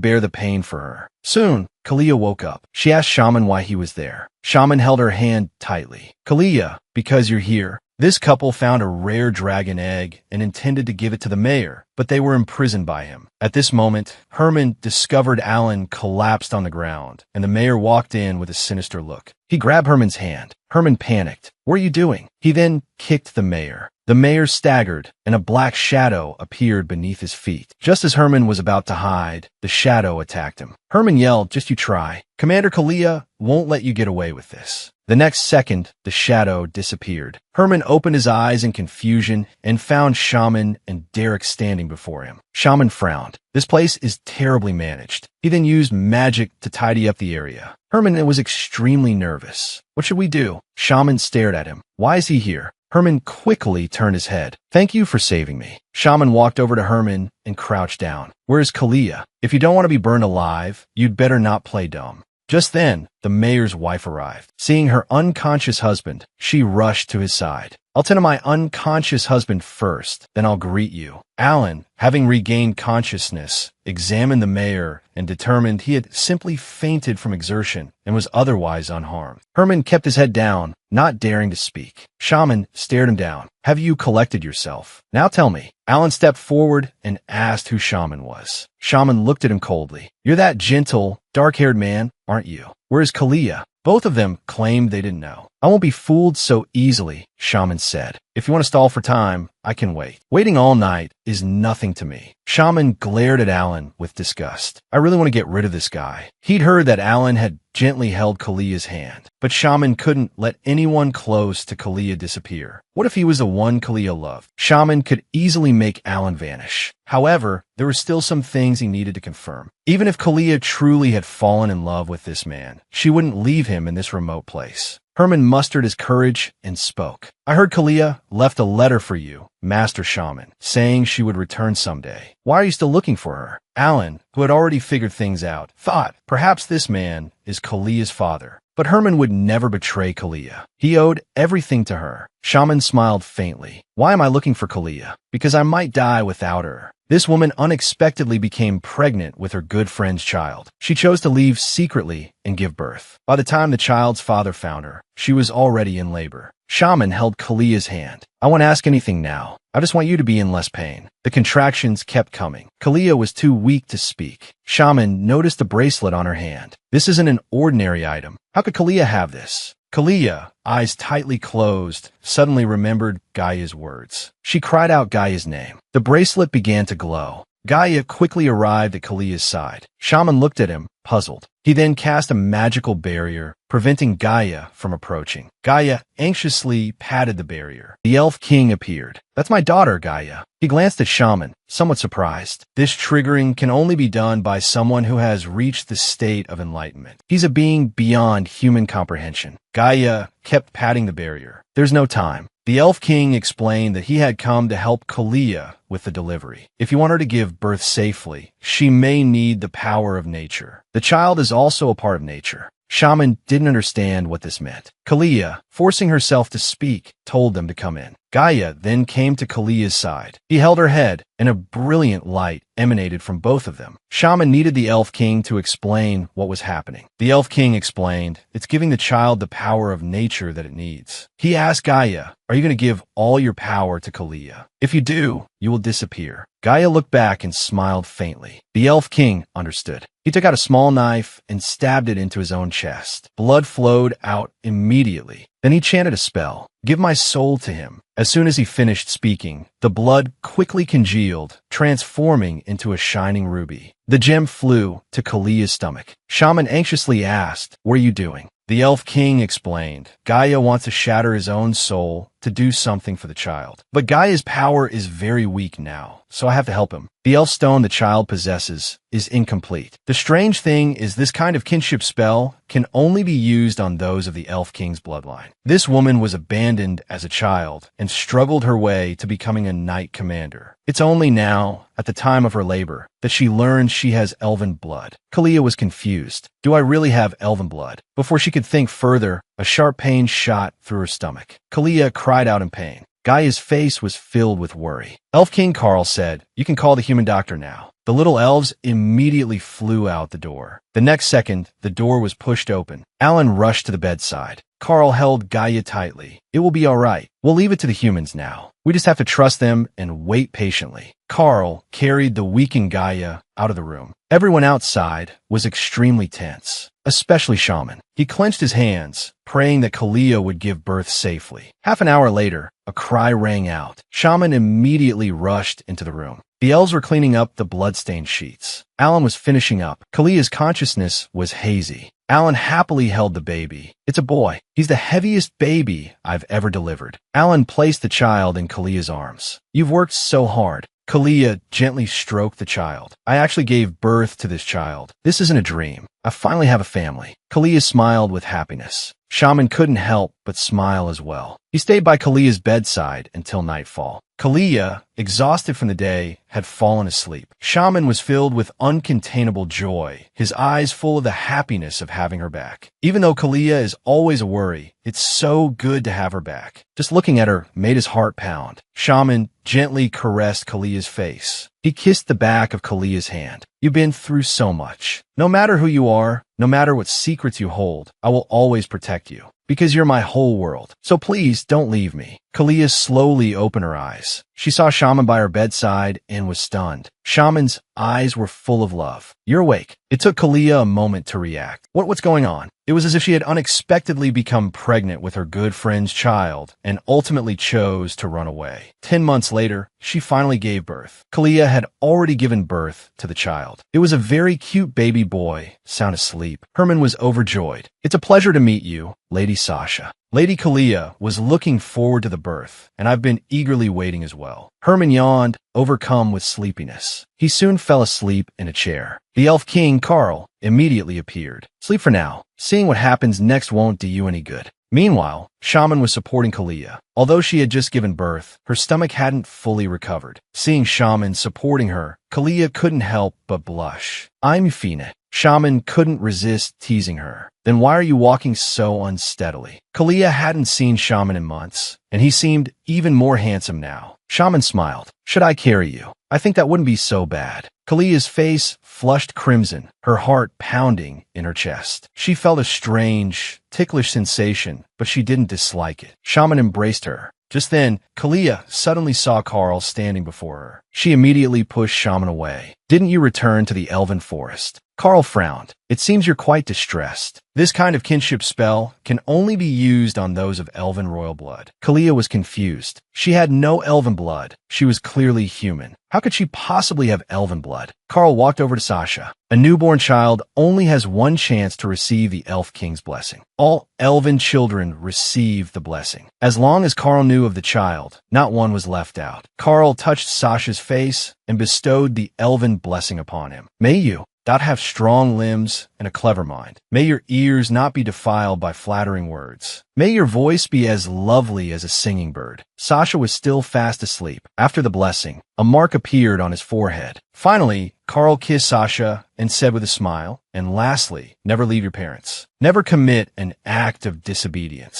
bear the pain for her. Soon, Kalia woke up. She asked Shaman why he was there. Shaman held her hand tightly. Kalia, because you're here. This couple found a rare dragon egg and intended to give it to the mayor, but they were imprisoned by him. At this moment, Herman discovered Alan collapsed on the ground, and the mayor walked in with a sinister look. He grabbed Herman's hand. Herman panicked. What are you doing? He then kicked the mayor. The mayor staggered, and a black shadow appeared beneath his feet. Just as Herman was about to hide, the shadow attacked him. Herman yelled, "Just you try. Commander Kalia won't let you get away with this." The next second, the shadow disappeared. Herman opened his eyes in confusion and found Shaman and Derek standing before him. Shaman frowned. This place is terribly managed. He then used magic to tidy up the area. Herman was extremely nervous. What should we do? Shaman stared at him. Why is he here? Herman quickly turned his head. Thank you for saving me. Shaman walked over to Herman and crouched down. Where's Kalia? If you don't want to be burned alive, you'd better not play dumb. Just then, the mayor's wife arrived. Seeing her unconscious husband, she rushed to his side. I'll tend to my unconscious husband first, then I'll greet you. Alan, having regained consciousness, examined the mayor and determined he had simply fainted from exertion and was otherwise unharmed. Herman kept his head down, not daring to speak. Shaman stared him down. Have you collected yourself? Now tell me. Alan stepped forward and asked who Shaman was. Shaman looked at him coldly. You're that gentle, dark-haired man, aren't you? Where's Kalia? Both of them claimed they didn't know. I won't be fooled so easily, Shaman said. If you want to stall for time, I can wait. Waiting all night is nothing to me. Shaman glared at Alan with disgust. I really want to get rid of this guy. He'd heard that Alan had gently held Kalia's hand, but Shaman couldn't let anyone close to Kalia disappear. What if he was the one Kalia loved? Shaman could easily make Alan vanish. However, there were still some things he needed to confirm. Even if Kalia truly had fallen in love with this man, she wouldn't leave him in this remote place. Herman mustered his courage and spoke. I heard Kalia left a letter for you, Master Shaman, saying she would return someday. Why are you still looking for her? Alan, who had already figured things out, thought perhaps this man is Kalia's father. But Herman would never betray Kalia. He owed everything to her. Shaman smiled faintly. Why am I looking for Kalia? Because I might die without her. This woman unexpectedly became pregnant with her good friend's child. She chose to leave secretly and give birth. By the time the child's father found her, she was already in labor. Shaman held Kalia's hand. I won't ask anything now. I just want you to be in less pain. The contractions kept coming. Kalia was too weak to speak. Shaman noticed the bracelet on her hand. This isn't an ordinary item. How could Kalia have this? Kalia, eyes tightly closed, suddenly remembered Gaia's words. She cried out Gaia's name. The bracelet began to glow. Gaia quickly arrived at Kalia's side. Shaman looked at him, puzzled. He then cast a magical barrier, preventing Gaia from approaching. Gaia anxiously patted the barrier. The Elf King appeared. That's my daughter, Gaia. He glanced at Shaman, somewhat surprised. This triggering can only be done by someone who has reached the state of enlightenment. He's a being beyond human comprehension. Gaia kept patting the barrier. There's no time. The Elf King explained that he had come to help Kalia with the delivery. If you want her to give birth safely, she may need the power of nature. The child is also a part of nature. Shaman didn't understand what this meant. Kalia, forcing herself to speak, told them to come in. Gaia then came to Kalia's side. He held her head, and a brilliant light emanated from both of them. Shaman needed the Elf King to explain what was happening. The Elf King explained, it's giving the child the power of nature that it needs. He asked Gaia, are you going to give all your power to Kalia? If you do, you will disappear. Gaia looked back and smiled faintly. The Elf King understood. He took out a small knife and stabbed it into his own chest. Blood flowed out immediately. Then he chanted a spell. Give my soul to him. As soon as he finished speaking, the blood quickly congealed, transforming into a shining ruby. The gem flew to Kalia's stomach. Shaman anxiously asked, what are you doing? The Elf King explained, Gaia wants to shatter his own soul to do something for the child. But Gaia's power is very weak now, so I have to help him. The elf stone the child possesses is incomplete. The strange thing is this kind of kinship spell can only be used on those of the Elf King's bloodline. This woman was abandoned as a child and struggled her way to becoming a knight commander. It's only now, at the time of her labor, that she learns she has elven blood. Kalia was confused. Do I really have elven blood? Before she could think further, a sharp pain shot through her stomach. Kalia cried out in pain. Gaia's face was filled with worry. Elf King Carl said, you can call the human doctor now. The little elves immediately flew out the door. The next second, the door was pushed open. Alan rushed to the bedside. Carl held Gaia tightly. It will be all right. We'll leave it to the humans now. We just have to trust them and wait patiently. Carl carried the weakened Gaia out of the room. Everyone outside was extremely tense, especially Shaman. He clenched his hands, praying that Kalia would give birth safely. Half an hour later, a cry rang out. Shaman immediately rushed into the room. The elves were cleaning up the bloodstained sheets. Alan was finishing up. Kalia's consciousness was hazy. Alan happily held the baby. It's a boy. He's the heaviest baby I've ever delivered. Alan placed the child in Kalia's arms. You've worked so hard. Kalia gently stroked the child. I actually gave birth to this child. This isn't a dream. I finally have a family. Kalia smiled with happiness. Shaman couldn't help but smile as well. He stayed by Kalia's bedside until nightfall. Kalia, exhausted from the day, had fallen asleep. Shaman was filled with uncontainable joy, his eyes full of the happiness of having her back. Even though Kalia is always a worry, it's so good to have her back. Just looking at her made his heart pound. Shaman gently caressed Kalia's face. He kissed the back of Kalia's hand. You've been through so much. No matter who you are, no matter what secrets you hold, I will always protect you. Because you're my whole world. So please don't leave me. Kalia slowly opened her eyes. She saw Shaman by her bedside and was stunned. Shaman's eyes were full of love. You're awake. It took Kalia a moment to react. What's going on? It was as if she had unexpectedly become pregnant with her good friend's child and ultimately chose to run away. 10 months later, she finally gave birth. Kalia had already given birth to the child. It was a very cute baby boy, sound asleep. Herman was overjoyed. It's a pleasure to meet you, Lady Sasha. Lady Kalia was looking forward to the birth, and I've been eagerly waiting as well. Herman yawned, overcome with sleepiness. He soon fell asleep in a chair. The elf king, Carl, immediately appeared. Sleep for now. Seeing what happens next won't do you any good. Meanwhile, Shaman was supporting Kalia. Although she had just given birth, her stomach hadn't fully recovered. Seeing Shaman supporting her, Kalia couldn't help but blush. I'm Fina. Shaman couldn't resist teasing her. Then why are you walking so unsteadily? Kalia hadn't seen Shaman in months, and he seemed even more handsome now. Shaman smiled. Should I carry you? I think that wouldn't be so bad. Kalia's face flushed crimson, her heart pounding in her chest. She felt a strange, ticklish sensation, but she didn't dislike it. Shaman embraced her. Just then, Kalia suddenly saw Carl standing before her. She immediately pushed Shaman away. Didn't you return to the elven forest? Carl frowned. It seems you're quite distressed. This kind of kinship spell can only be used on those of elven royal blood. Kalia was confused. She had no elven blood. She was clearly human. How could she possibly have elven blood? Carl walked over to Sasha. A newborn child only has one chance to receive the elf king's blessing. All elven children receive the blessing. As long as Carl knew of the child, not one was left out. Carl touched Sasha's face and bestowed the elven blessing upon him. May you have strong limbs and a clever mind. May your ears not be defiled by flattering words. May your voice be as lovely as a singing bird. Sasha was still fast asleep. After the blessing, a mark appeared on his forehead. Finally, Carl kissed Sasha and said with a smile, and lastly, never leave your parents. Never commit an act of disobedience.